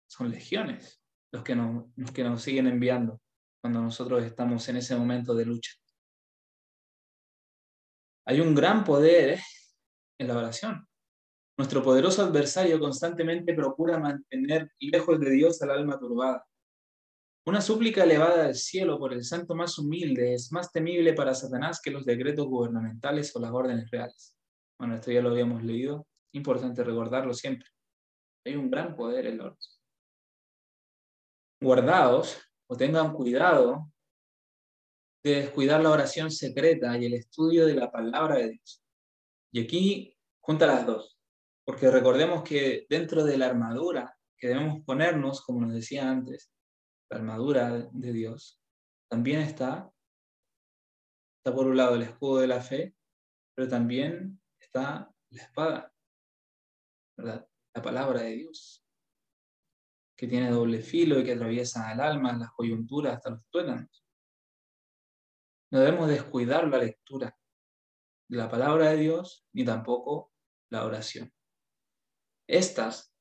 Son legiones los que nos siguen enviando cuando nosotros estamos en ese momento de lucha. Hay un gran poder en la oración. Nuestro poderoso adversario constantemente procura mantener lejos de Dios al alma turbada. Una súplica elevada al cielo por el santo más humilde es más temible para Satanás que los decretos gubernamentales o las órdenes reales. Bueno, esto ya lo habíamos leído. Importante recordarlo siempre. Hay un gran poder en la oración. Guardaos o tengan cuidado de descuidar la oración secreta y el estudio de la palabra de Dios. Y aquí junta las dos, porque recordemos que dentro de la armadura que debemos ponernos, como nos decía antes, la armadura de Dios, también está por un lado el escudo de la fe, pero también está la espada, ¿verdad? La palabra de Dios, que tiene doble filo y que atraviesa el alma, las coyunturas, hasta los tuétanos. No debemos descuidar la lectura de la palabra de Dios, ni tampoco la oración. Estas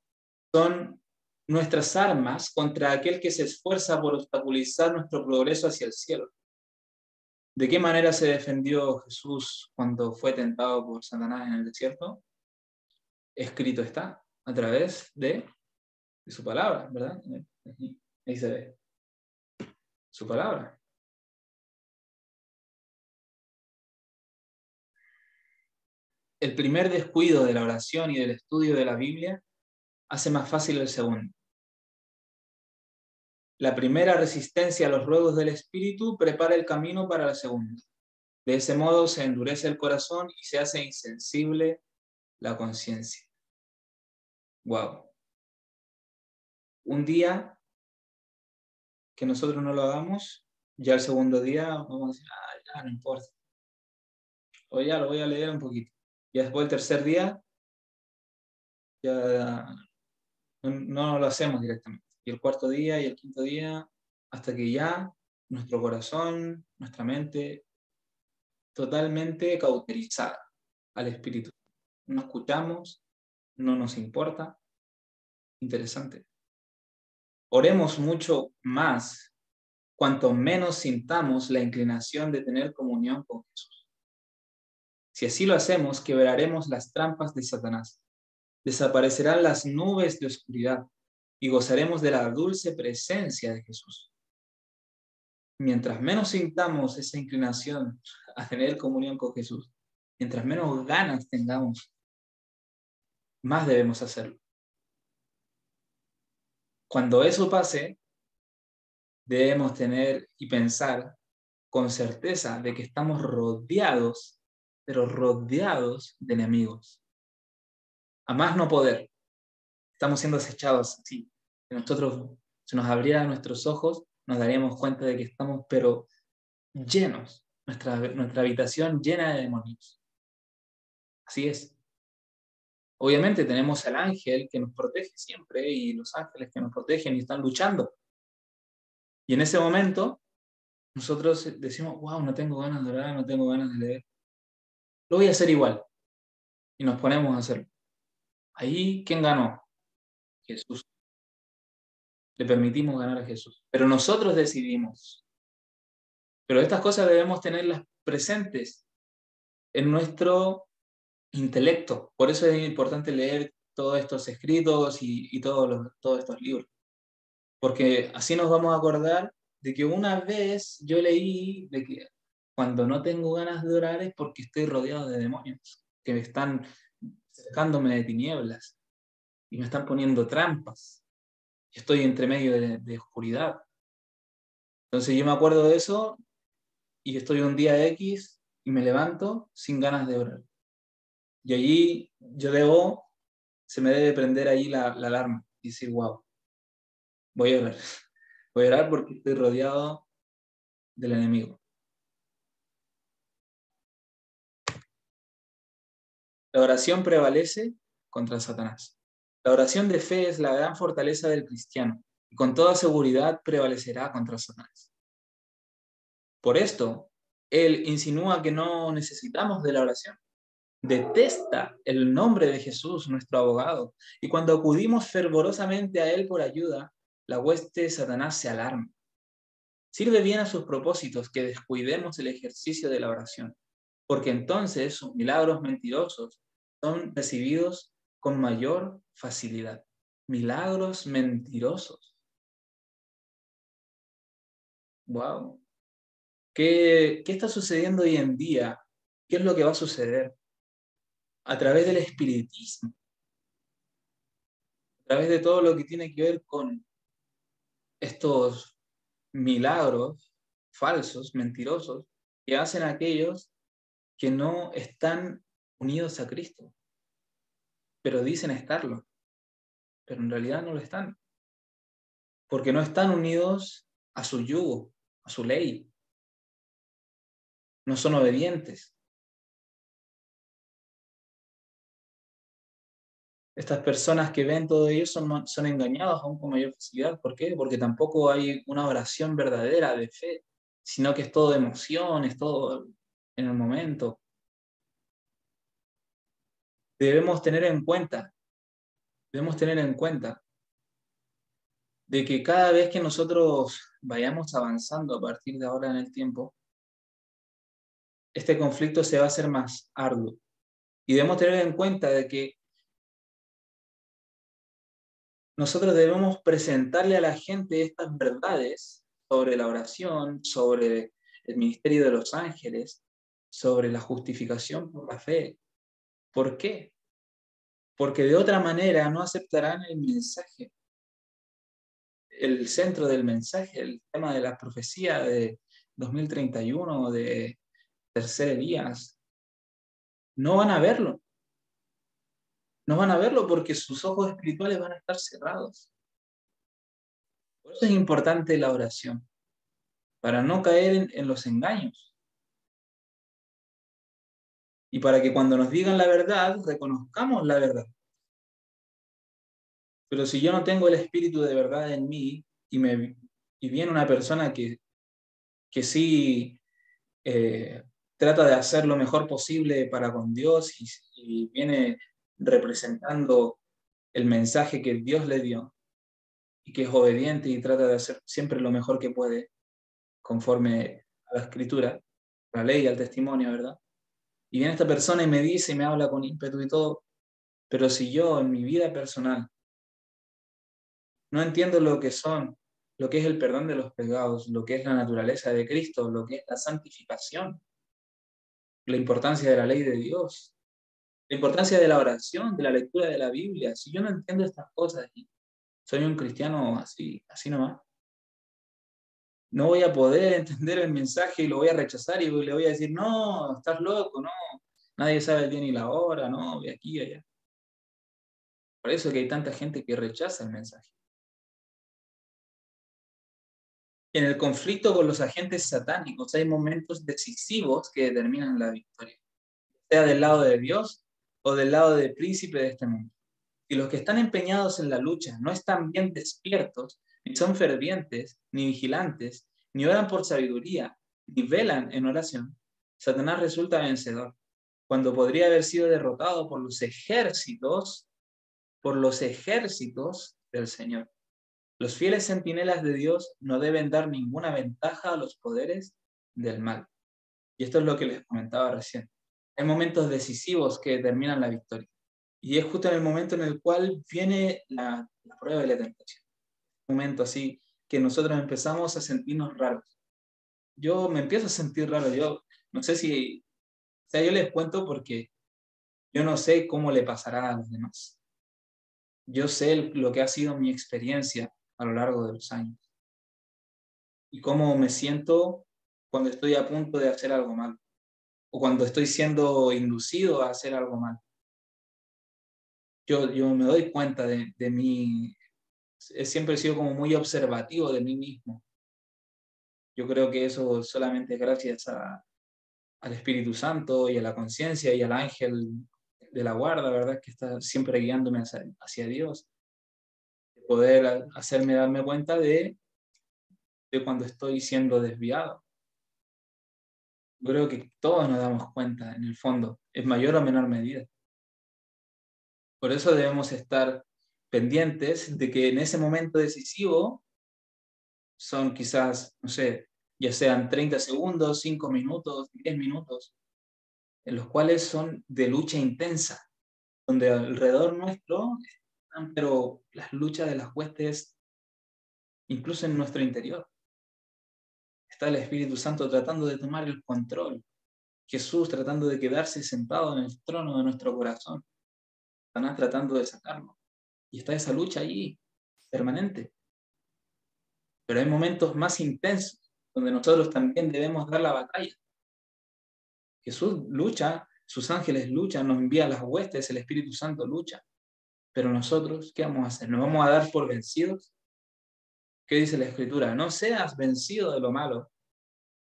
son nuestras armas contra aquel que se esfuerza por obstaculizar nuestro progreso hacia el cielo. ¿De qué manera se defendió Jesús cuando fue tentado por Satanás en el desierto? Escrito está, a través de su palabra, ¿verdad? Ahí se ve. Su palabra. El primer descuido de la oración y del estudio de la Biblia hace más fácil el segundo. La primera resistencia a los ruegos del Espíritu prepara el camino para la segunda. De ese modo se endurece el corazón y se hace insensible la conciencia. Wow. Un día que nosotros no lo hagamos, ya el segundo día vamos a decir, ya no importa. O ya lo voy a leer un poquito. Y después el tercer día, ya no lo hacemos directamente. Y el cuarto día y el quinto día, hasta que ya nuestro corazón, nuestra mente, totalmente cauterizada al Espíritu. No escuchamos, no nos importa. Interesante. Oremos mucho más cuanto menos sintamos la inclinación de tener comunión con Jesús. Si así lo hacemos, quebraremos las trampas de Satanás. Desaparecerán las nubes de oscuridad y gozaremos de la dulce presencia de Jesús. Mientras menos sintamos esa inclinación a tener comunión con Jesús, mientras menos ganas tengamos, más debemos hacerlo. Cuando eso pase, debemos tener y pensar con certeza de que estamos rodeados, pero rodeados de enemigos. A más no poder, estamos siendo acechados así, Si nosotros, si nos abrieran nuestros ojos, nos daríamos cuenta de que estamos, pero llenos, nuestra habitación llena de demonios. Así es. Obviamente tenemos al ángel que nos protege siempre y los ángeles que nos protegen y están luchando. Y en ese momento nosotros decimos, wow, no tengo ganas de orar, no tengo ganas de leer. Lo voy a hacer igual. Y nos ponemos a hacerlo. Ahí, ¿quién ganó? Jesús. Le permitimos ganar a Jesús. Pero nosotros decidimos. Pero estas cosas debemos tenerlas presentes en nuestro intelecto. Por eso es importante leer todos estos escritos y todos estos libros. Porque así nos vamos a acordar de que una vez yo leí de que cuando no tengo ganas de orar es porque estoy rodeado de demonios, que me están cercándome de tinieblas y me están poniendo trampas. Y estoy entre medio de oscuridad. Entonces yo me acuerdo de eso y estoy un día X y me levanto sin ganas de orar. Y allí se me debe prender ahí la alarma y decir, wow, voy a orar. Voy a orar porque estoy rodeado del enemigo. La oración prevalece contra Satanás. La oración de fe es la gran fortaleza del cristiano y con toda seguridad prevalecerá contra Satanás. Por esto, él insinúa que no necesitamos de la oración. Detesta el nombre de Jesús, nuestro abogado, y cuando acudimos fervorosamente a él por ayuda, la hueste de Satanás se alarma. Sirve bien a sus propósitos que descuidemos el ejercicio de la oración, porque entonces sus milagros mentirosos son recibidos con mayor facilidad. Milagros mentirosos. Wow. ¿Qué está sucediendo hoy en día? ¿Qué es lo que va a suceder? A través del espiritismo, a través de todo lo que tiene que ver con estos milagros falsos, mentirosos, que hacen aquellos que no están unidos a Cristo, pero dicen estarlo, pero en realidad no lo están, porque no están unidos a su yugo, a su ley, no son obedientes. Estas personas que ven todo ello son engañados aún con mayor facilidad. ¿Por qué? Porque tampoco hay una oración verdadera de fe, sino que es todo de emoción, es todo en el momento. Debemos tener en cuenta, debemos tener en cuenta de que cada vez que nosotros vayamos avanzando a partir de ahora en el tiempo, este conflicto se va a hacer más arduo. Y debemos tener en cuenta de que nosotros debemos presentarle a la gente estas verdades sobre la oración, sobre el ministerio de los ángeles, sobre la justificación por la fe. ¿Por qué? Porque de otra manera no aceptarán el mensaje, el centro del mensaje, el tema de la profecía de 2031, de tercer Elías. No van a verlo. No van a verlo porque sus ojos espirituales van a estar cerrados. Por eso es importante la oración, para no caer en los engaños. Y para que cuando nos digan la verdad, reconozcamos la verdad. Pero si yo no tengo el espíritu de verdad en mí y viene una persona que sí trata de hacer lo mejor posible para con Dios y viene representando el mensaje que Dios le dio y que es obediente y trata de hacer siempre lo mejor que puede conforme a la escritura, a la ley y al testimonio, ¿verdad? Y viene esta persona y me dice y me habla con ímpetu y todo, pero si yo en mi vida personal no entiendo lo que es el perdón de los pecados, lo que es la naturaleza de Cristo, lo que es la santificación, la importancia de la ley de Dios, la importancia de la oración, de la lectura de la Biblia. Si yo no entiendo estas cosas y soy un cristiano así nomás, no voy a poder entender el mensaje y lo voy a rechazar y le voy a decir, no, estás loco, no, nadie sabe el día ni la hora, no, de aquí y allá. Por eso es que hay tanta gente que rechaza el mensaje. En el conflicto con los agentes satánicos hay momentos decisivos que determinan la victoria, sea del lado de Dios o del lado del príncipe de este mundo. Si los que están empeñados en la lucha no están bien despiertos, ni son fervientes, ni vigilantes, ni oran por sabiduría, ni velan en oración, Satanás resulta vencedor, cuando podría haber sido derrotado por los ejércitos del Señor. Los fieles centinelas de Dios no deben dar ninguna ventaja a los poderes del mal. Y esto es lo que les comentaba recién. Hay momentos decisivos que determinan la victoria. Y es justo en el momento en el cual viene la prueba y la tentación. Un momento así que nosotros empezamos a sentirnos raros. Yo me empiezo a sentir raro. Yo no sé si, o sea, yo les cuento porque yo no sé cómo le pasará a los demás. Yo sé lo que ha sido mi experiencia a lo largo de los años y cómo me siento cuando estoy a punto de hacer algo mal o cuando estoy siendo inducido a hacer algo mal. Yo me doy cuenta de mí, siempre he sido como muy observativo de mí mismo. Yo creo que eso solamente es gracias al Espíritu Santo y a la conciencia y al ángel de la guarda, ¿verdad? Que está siempre guiándome hacia Dios. De poder hacerme darme cuenta de cuando estoy siendo desviado. Yo creo que todos nos damos cuenta, en el fondo, en mayor o menor medida. Por eso debemos estar pendientes de que en ese momento decisivo son quizás, no sé, ya sean 30 segundos, 5 minutos, 10 minutos, en los cuales son de lucha intensa, donde alrededor nuestro están, pero las luchas de las huestes, incluso en nuestro interior, está el Espíritu Santo tratando de tomar el control, Jesús tratando de quedarse sentado en el trono de nuestro corazón, Satanás tratando de sacarlo. Y está esa lucha allí, permanente. Pero hay momentos más intensos, donde nosotros también debemos dar la batalla. Jesús lucha, sus ángeles luchan, nos envía las huestes, el Espíritu Santo lucha. Pero nosotros, ¿qué vamos a hacer? ¿Nos vamos a dar por vencidos? ¿Qué dice la Escritura? No seas vencido de lo malo,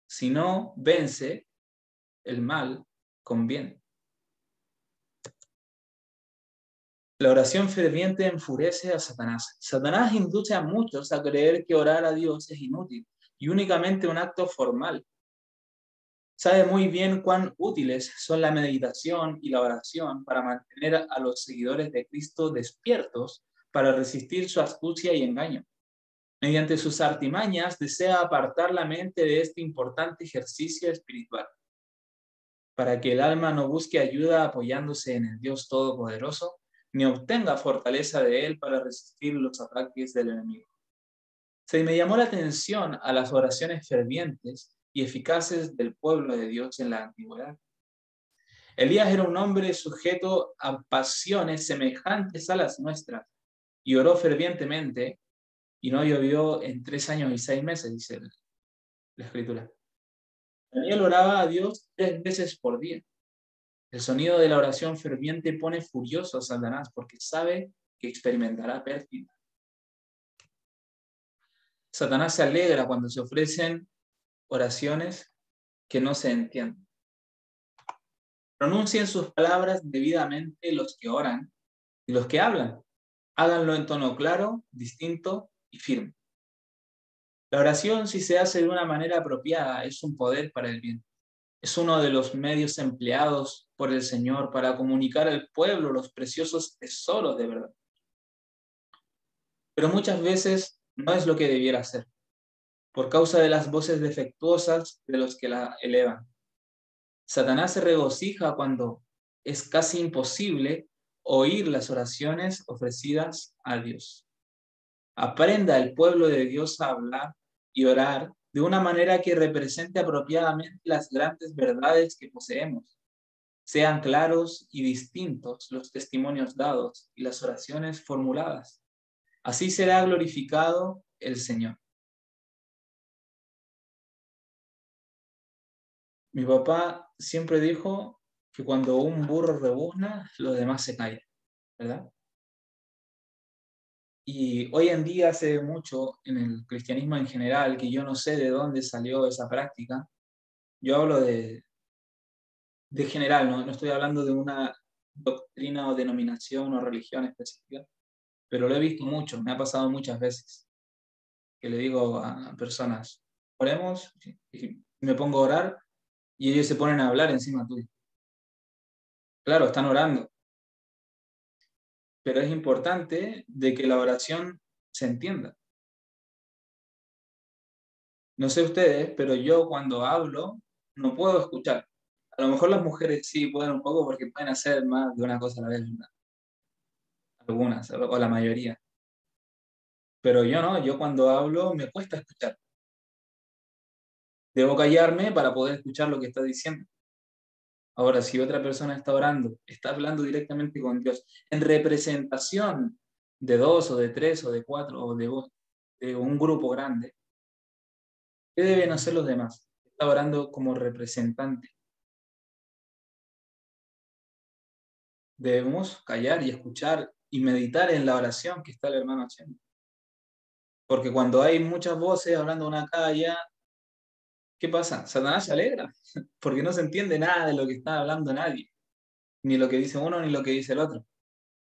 sino vence el mal con bien. La oración ferviente enfurece a Satanás. Satanás induce a muchos a creer que orar a Dios es inútil y únicamente un acto formal. Sabe muy bien cuán útiles son la meditación y la oración para mantener a los seguidores de Cristo despiertos para resistir su astucia y engaño. Mediante sus artimañas desea apartar la mente de este importante ejercicio espiritual, para que el alma no busque ayuda apoyándose en el Dios Todopoderoso, ni obtenga fortaleza de Él para resistir los ataques del enemigo. Se me llamó la atención a las oraciones fervientes y eficaces del pueblo de Dios en la antigüedad. Elías era un hombre sujeto a pasiones semejantes a las nuestras y oró fervientemente y no llovió en 3 años y 6 meses, dice la Escritura. Daniel oraba a Dios 3 veces por día. El sonido de la oración ferviente pone furioso a Satanás porque sabe que experimentará pérdida. Satanás se alegra cuando se ofrecen oraciones que no se entienden. Pronuncien sus palabras debidamente los que oran y los que hablan. Háganlo en tono claro, distinto y firme. La oración, si se hace de una manera apropiada, es un poder para el bien. Es uno de los medios empleados por el Señor para comunicar al pueblo los preciosos tesoros de verdad. Pero muchas veces no es lo que debiera ser, por causa de las voces defectuosas de los que la elevan. Satanás se regocija cuando es casi imposible oír las oraciones ofrecidas a Dios. Aprenda el pueblo de Dios a hablar y orar de una manera que represente apropiadamente las grandes verdades que poseemos. Sean claros y distintos los testimonios dados y las oraciones formuladas. Así será glorificado el Señor. Mi papá siempre dijo que cuando un burro rebuzna, los demás se callan, ¿verdad? Y hoy en día se ve mucho en el cristianismo en general, que yo no sé de dónde salió esa práctica. Yo hablo de general, no estoy hablando de una doctrina o denominación o religión específica, pero lo he visto mucho, me ha pasado muchas veces, que le digo a personas, oremos, y me pongo a orar y ellos se ponen a hablar encima tuyo. Claro, están orando, pero es importante de que la oración se entienda. No sé ustedes, pero yo cuando hablo no puedo escuchar. A lo mejor las mujeres sí pueden un poco porque pueden hacer más de una cosa a la vez, ¿verdad? Algunas, o la mayoría. Pero yo no, yo cuando hablo me cuesta escuchar. Debo callarme para poder escuchar lo que está diciendo. Ahora, si otra persona está orando, está hablando directamente con Dios, en representación de dos o de tres o de cuatro o de un grupo grande, ¿qué deben hacer los demás? Está orando como representante. Debemos callar y escuchar y meditar en la oración que está el hermano haciendo. Porque cuando hay muchas voces hablando una calla, ¿qué pasa? Satanás se alegra, porque no se entiende nada de lo que está hablando nadie, ni lo que dice uno ni lo que dice el otro.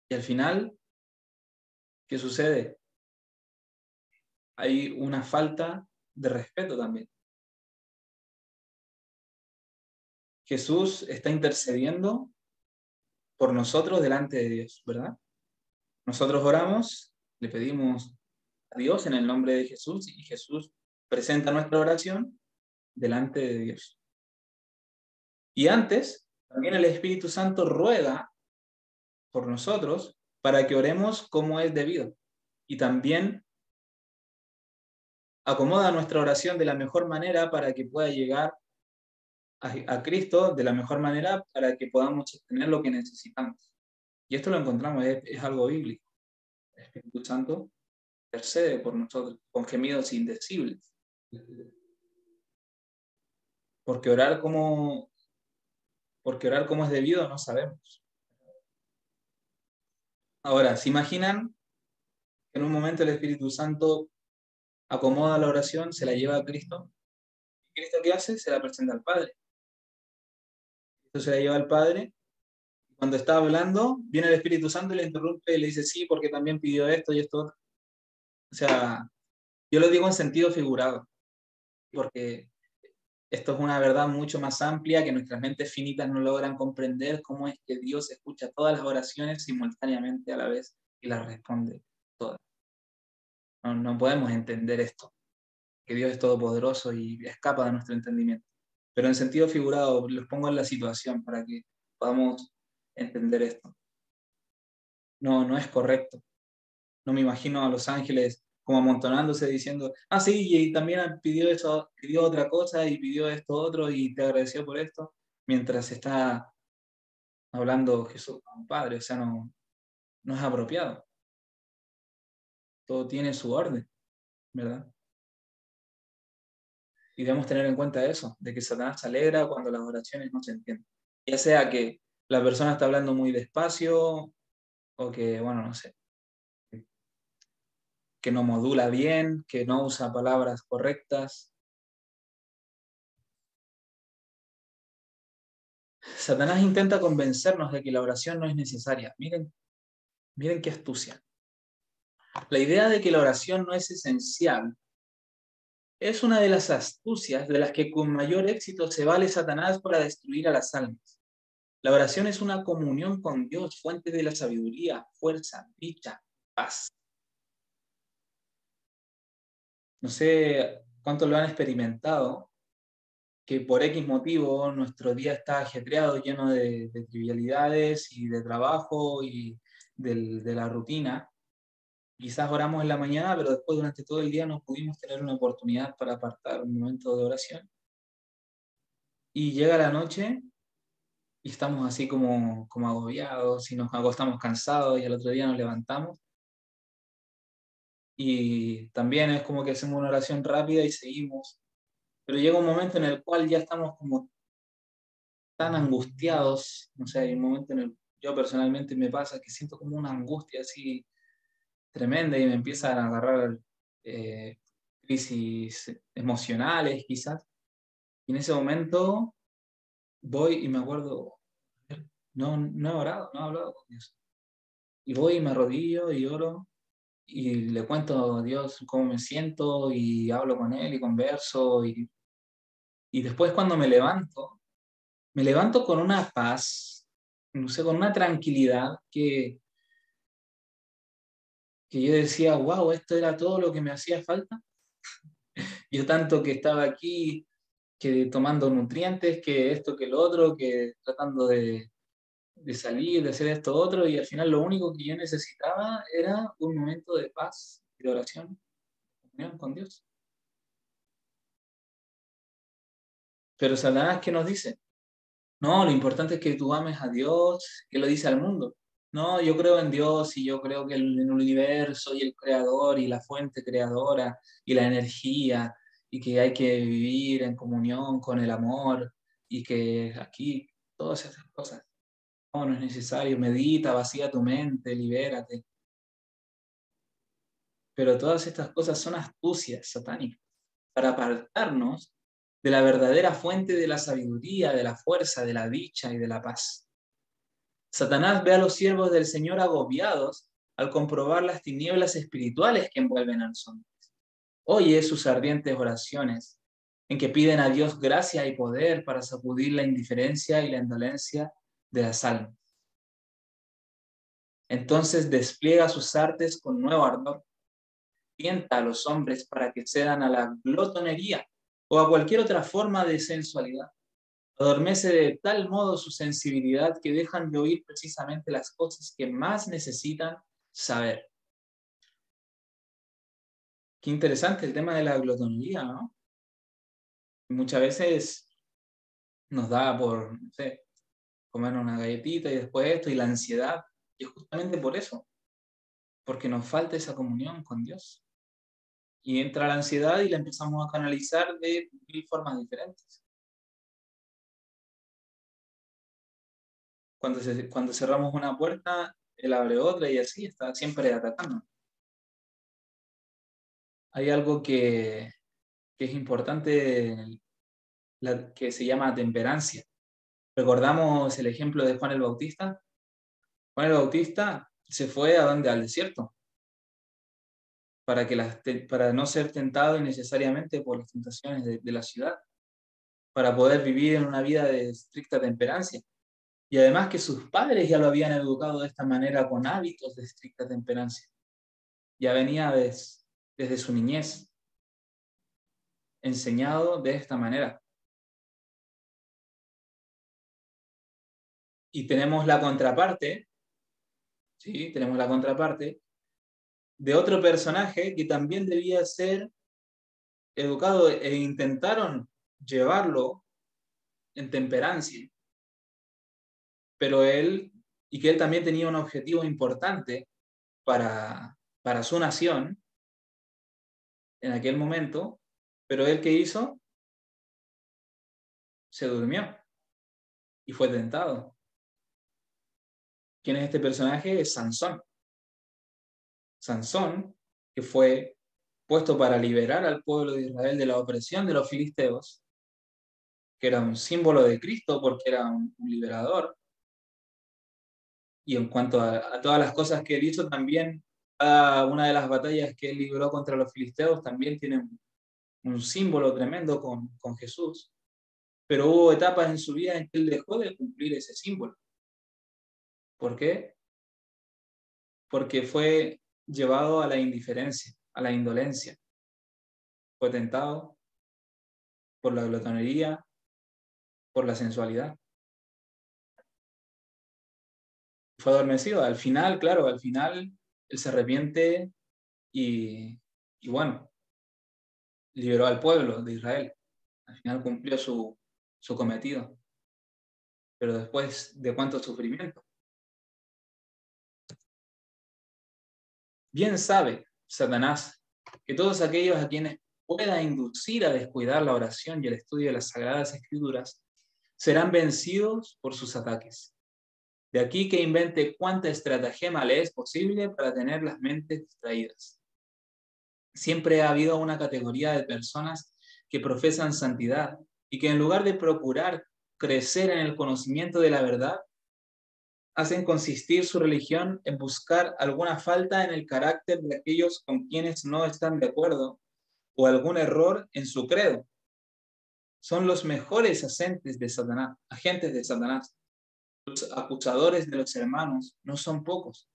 Y al final, ¿qué sucede? Hay una falta de respeto también. Jesús está intercediendo por nosotros delante de Dios, ¿verdad? Nosotros oramos, le pedimos a Dios en el nombre de Jesús y Jesús presenta nuestra oración delante de Dios. Y antes, también el Espíritu Santo ruega por nosotros para que oremos como es debido. Y también acomoda nuestra oración de la mejor manera para que pueda llegar a Cristo de la mejor manera para que podamos obtener lo que necesitamos. Y esto lo encontramos, es algo bíblico. El Espíritu Santo intercede por nosotros con gemidos indecibles. Porque orar como, porque orar como es debido no sabemos. Ahora, ¿se imaginan que en un momento el Espíritu Santo acomoda la oración, se la lleva a Cristo? ¿Y Cristo qué hace? Se la presenta al Padre. Cristo se la lleva al Padre. Cuando está hablando, viene el Espíritu Santo y le interrumpe y le dice, sí, porque también pidió esto y esto otro. O sea, yo lo digo en sentido figurado, porque esto es una verdad mucho más amplia que nuestras mentes finitas no logran comprender cómo es que Dios escucha todas las oraciones simultáneamente a la vez y las responde todas. No podemos entender esto, que Dios es todopoderoso y escapa de nuestro entendimiento. Pero en sentido figurado, los pongo en la situación para que podamos entender esto. No es correcto. No me imagino a los ángeles como amontonándose diciendo, ah, sí, y también pidió eso, pidió otra cosa y pidió esto otro y te agradeció por esto, mientras está hablando Jesús con Padre. O sea, no es apropiado. Todo tiene su orden, ¿verdad? Y debemos tener en cuenta eso, de que Satanás se alegra cuando las oraciones no se entienden. Ya sea que la persona está hablando muy despacio o que, bueno, no sé, que no modula bien, que no usa palabras correctas. Satanás intenta convencernos de que la oración no es necesaria. Miren qué astucia. La idea de que la oración no es esencial es una de las astucias de las que con mayor éxito se vale Satanás para destruir a las almas. La oración es una comunión con Dios, fuente de la sabiduría, fuerza, dicha, paz. No sé cuánto lo han experimentado, que por X motivo nuestro día está ajetreado, lleno de trivialidades y de trabajo y de la rutina. Quizás oramos en la mañana, pero después durante todo el día no pudimos tener una oportunidad para apartar un momento de oración. Y llega la noche y estamos así como agobiados y nos acostamos cansados y al otro día nos levantamos. Y también es como que hacemos una oración rápida y seguimos. Pero llega un momento en el cual ya estamos como tan angustiados. No sé, hay un momento en el yo personalmente me pasa que siento como una angustia así tremenda y me empiezan a agarrar crisis emocionales quizás. Y en ese momento voy y me acuerdo, no he orado, no he hablado con Dios. Y voy y me arrodillo y oro y le cuento a Dios cómo me siento y hablo con Él y converso. Y después cuando me levanto con una paz, no sé, con una tranquilidad que yo decía, wow, esto era todo lo que me hacía falta. Yo tanto que estaba aquí, que tomando nutrientes, que esto, que lo otro, que tratando de salir, de hacer esto otro, y al final lo único que yo necesitaba era un momento de paz, de oración, de comunión con Dios. Pero Satanás, ¿qué nos dice? No, lo importante es que tú ames a Dios, que lo dice al mundo. No, yo creo en Dios y yo creo que en el universo y el creador y la fuente creadora y la energía y que hay que vivir en comunión con el amor y que aquí todas esas cosas. No, no es necesario, medita, vacía tu mente, libérate. Pero todas estas cosas son astucias satánicas para apartarnos de la verdadera fuente de la sabiduría, de la fuerza, de la dicha y de la paz. Satanás ve a los siervos del Señor agobiados al comprobar las tinieblas espirituales que envuelven a los hombres. Oye sus ardientes oraciones, en que piden a Dios gracia y poder para sacudir la indiferencia y la indolencia de las almas. Entonces despliega sus artes con nuevo ardor, tienta a los hombres para que cedan a la glotonería o a cualquier otra forma de sensualidad. Adormece de tal modo su sensibilidad que dejan de oír precisamente las cosas que más necesitan saber. Qué interesante el tema de la glotonería, ¿no? Muchas veces nos da por, no sé, comer una galletita y después esto y la ansiedad. Y es justamente por eso, porque nos falta esa comunión con Dios. Y entra la ansiedad y la empezamos a canalizar de mil formas diferentes. Cuando cerramos una puerta, Él abre otra y así está siempre atacando. Hay algo que es importante, que se llama temperancia. ¿Recordamos el ejemplo de Juan el Bautista? Juan el Bautista se fue a donde? Al desierto, para no ser tentado innecesariamente por las tentaciones de la ciudad, para poder vivir en una vida de estricta temperancia. Y además que sus padres ya lo habían educado de esta manera con hábitos de estricta temperancia. Ya venía desde su niñez enseñado de esta manera. Y tenemos la contraparte, ¿sí? Tenemos la contraparte de otro personaje que también debía ser educado e intentaron llevarlo en temperancia, pero y que él también tenía un objetivo importante para su nación en aquel momento, pero él ¿qué hizo? Se durmió y fue tentado. ¿Quién es este personaje? Es Sansón. Sansón, que fue puesto para liberar al pueblo de Israel de la opresión de los filisteos, que era un símbolo de Cristo porque era un liberador. Y en cuanto a todas las cosas que él hizo, también cada una de las batallas que él libró contra los filisteos también tiene un símbolo tremendo con Jesús. Pero hubo etapas en su vida en que él dejó de cumplir ese símbolo. ¿Por qué? Porque fue llevado a la indiferencia, a la indolencia. Fue tentado por la glotonería, por la sensualidad. Fue adormecido. Al final, claro, al final él se arrepiente y bueno, liberó al pueblo de Israel. Al final cumplió su cometido. Pero después de cuánto sufrimiento. Bien sabe Satanás que todos aquellos a quienes pueda inducir a descuidar la oración y el estudio de las Sagradas Escrituras serán vencidos por sus ataques. De aquí que invente cuánta estratagema le es posible para tener las mentes distraídas. Siempre ha habido una categoría de personas que profesan santidad y que en lugar de procurar crecer en el conocimiento de la verdad, hacen consistir su religión en buscar alguna falta en el carácter de aquellos con quienes no están de acuerdo o algún error en su credo. Son los mejores agentes de Satanás. Los acusadores de los hermanos no son pocos.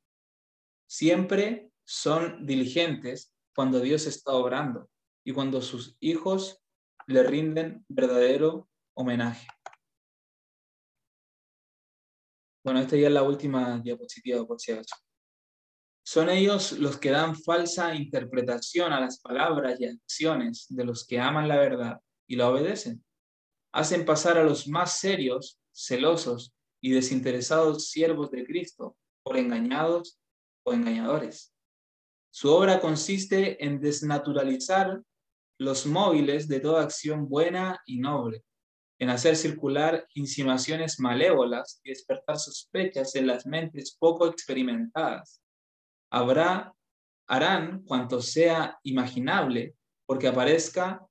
Siempre son diligentes cuando Dios está obrando y cuando sus hijos le rinden verdadero homenaje. Bueno, esta ya es la última diapositiva, por si acaso. Son ellos los que dan falsa interpretación a las palabras y acciones de los que aman la verdad y la obedecen. Hacen pasar a los más serios, celosos y desinteresados siervos de Cristo por engañados o engañadores. Su obra consiste en desnaturalizar los móviles de toda acción buena y noble, en hacer circular insinuaciones malévolas y despertar sospechas en las mentes poco experimentadas. Harán cuanto sea imaginable porque aparezca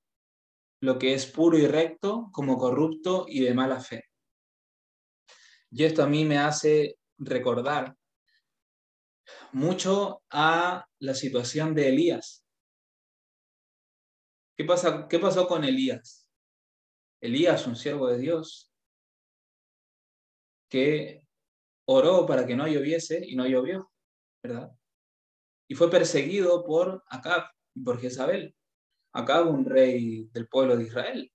lo que es puro y recto como corrupto y de mala fe. Y esto a mí me hace recordar mucho a la situación de Elías. ¿Qué pasó con Elías? Elías, un siervo de Dios, que oró para que no lloviese y no llovió, ¿verdad? Y fue perseguido por Acab y por Jezabel. Acab, un rey del pueblo de Israel.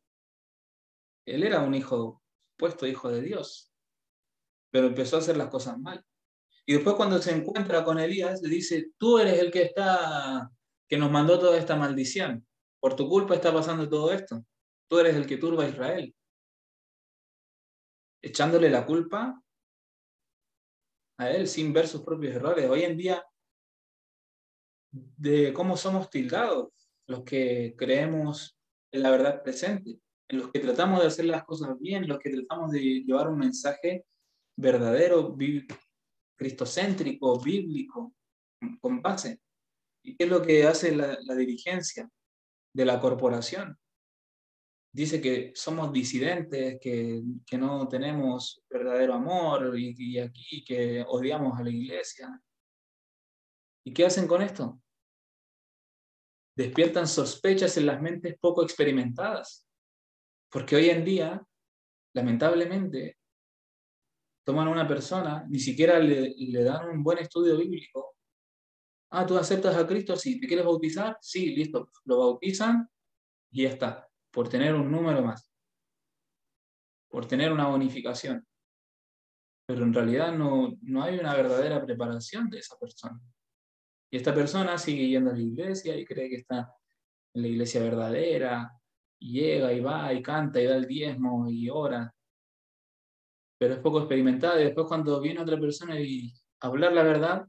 Él era un supuesto hijo de Dios, pero empezó a hacer las cosas mal. Y después cuando se encuentra con Elías, le dice, tú eres el que nos mandó toda esta maldición. Por tu culpa está pasando todo esto. Tú eres el que turba a Israel. Echándole la culpa a él sin ver sus propios errores. Hoy en día, de cómo somos tildados los que creemos en la verdad presente, en los que tratamos de hacer las cosas bien, los que tratamos de llevar un mensaje verdadero, cristocéntrico, bíblico, con base. ¿Y qué es lo que hace la dirigencia de la corporación? Dice que somos disidentes, que no tenemos verdadero amor y aquí que odiamos a la iglesia. ¿Y qué hacen con esto? Despiertan sospechas en las mentes poco experimentadas. Porque hoy en día, lamentablemente, toman a una persona, ni siquiera le dan un buen estudio bíblico. Ah, ¿tú aceptas a Cristo? Sí. ¿Te quieres bautizar? Sí, listo. Lo bautizan y ya está. Por tener un número más. Por tener una bonificación. Pero en realidad no hay una verdadera preparación de esa persona. Y esta persona sigue yendo a la iglesia y cree que está en la iglesia verdadera, y llega y va y canta y da el diezmo y ora, pero es poco experimentada. Y después cuando viene otra persona y hablar la verdad,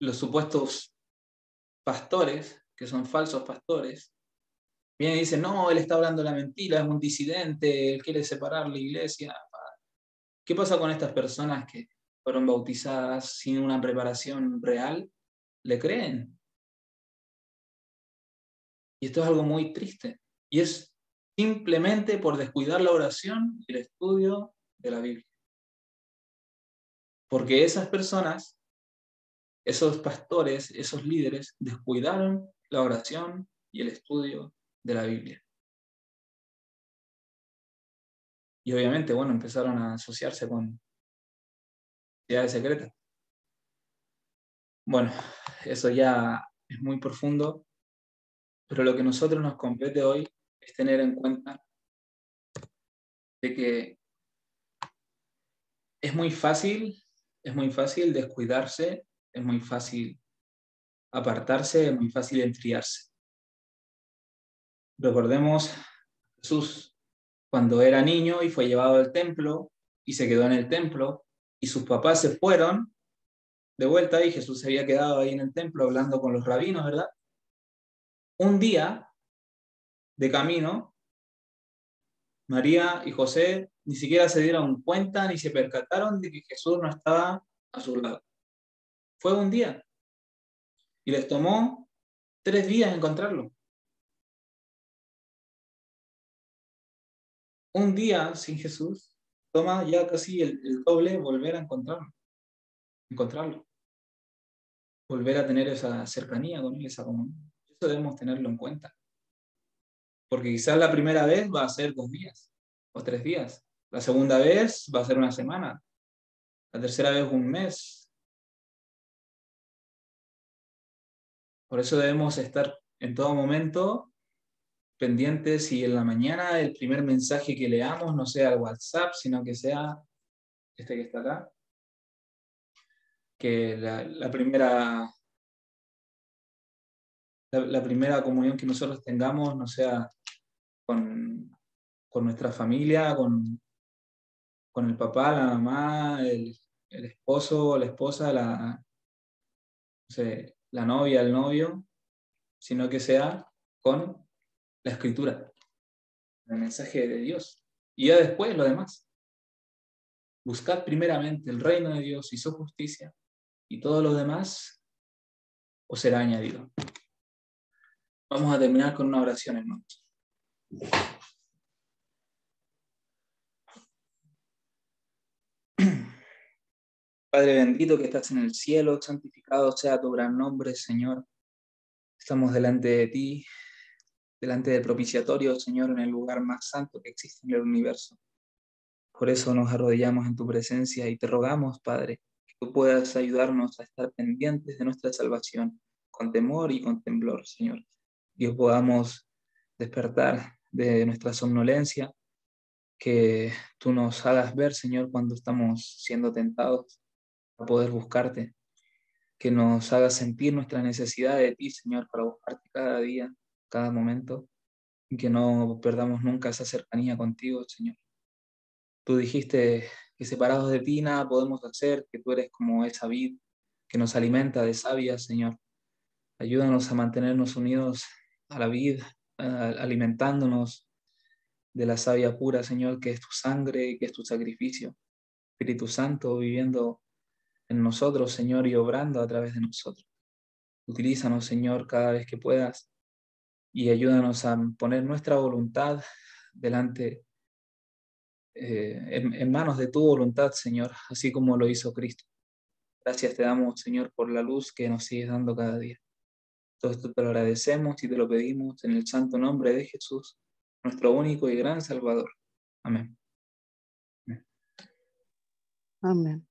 los supuestos pastores, que son falsos pastores, vienen y dicen, no, él está hablando la mentira, es un disidente, él quiere separar la iglesia. ¿Qué pasa con estas personas que fueron bautizadas sin una preparación real? ¿Le creen? Y esto es algo muy triste. Y es simplemente por descuidar la oración y el estudio de la Biblia. Porque esas personas, esos pastores, esos líderes, descuidaron la oración y el estudio de la Biblia. Y obviamente, bueno, empezaron a asociarse con sociedades secretas. Bueno, eso ya es muy profundo, pero lo que a nosotros nos compete hoy es tener en cuenta de que es muy fácil descuidarse, es muy fácil apartarse, es muy fácil enfriarse. Recordemos Jesús cuando era niño y fue llevado al templo y se quedó en el templo y sus papás se fueron de vuelta y Jesús se había quedado ahí en el templo hablando con los rabinos, ¿verdad? Un día de camino María y José ni siquiera se dieron cuenta ni se percataron de que Jesús no estaba a su lado. Fue un día y les tomó 3 días encontrarlo. Un día sin Jesús toma ya casi el doble volver a encontrarlo, volver a tener esa cercanía con él, esa comunión. Eso debemos tenerlo en cuenta. Porque quizás la primera vez va a ser 2 días o 3 días. La segunda vez va a ser una semana. La tercera vez un mes. Por eso debemos estar en todo momento pendientes y en la mañana el primer mensaje que leamos no sea el WhatsApp, sino que sea este que está acá. Que la primera comunión que nosotros tengamos no sea con nuestra familia, con el papá, la mamá, el esposo, la esposa, no sé, la novia, el novio, sino que sea con la escritura, el mensaje de Dios. Y ya después lo demás. Buscad primeramente el reino de Dios y su justicia, y todo lo demás os será añadido. Vamos a terminar con una oración, hermanos. Padre bendito que estás en el cielo, santificado sea tu gran nombre, Señor. Estamos delante de ti, delante del propiciatorio, Señor, en el lugar más santo que existe en el universo. Por eso nos arrodillamos en tu presencia y te rogamos, Padre, que tú puedas ayudarnos a estar pendientes de nuestra salvación, con temor y con temblor, Señor. Que podamos despertar de nuestra somnolencia, que tú nos hagas ver, Señor, cuando estamos siendo tentados a poder buscarte, que nos hagas sentir nuestra necesidad de ti, Señor, para buscarte cada día, cada momento, y que no perdamos nunca esa cercanía contigo, Señor. Tú dijiste que separados de ti nada podemos hacer, que tú eres como esa vid que nos alimenta de savia, Señor. Ayúdanos a mantenernos unidos a la vid, alimentándonos de la savia pura, Señor, que es tu sangre y que es tu sacrificio. Espíritu Santo viviendo en nosotros, Señor, y obrando a través de nosotros. Utilízanos, Señor, cada vez que puedas y ayúdanos a poner nuestra voluntad delante, en manos de tu voluntad, Señor, así como lo hizo Cristo. Gracias te damos, Señor, por la luz que nos sigues dando cada día. Todo esto te lo agradecemos y te lo pedimos en el santo nombre de Jesús, nuestro único y gran Salvador. Amén. Amén.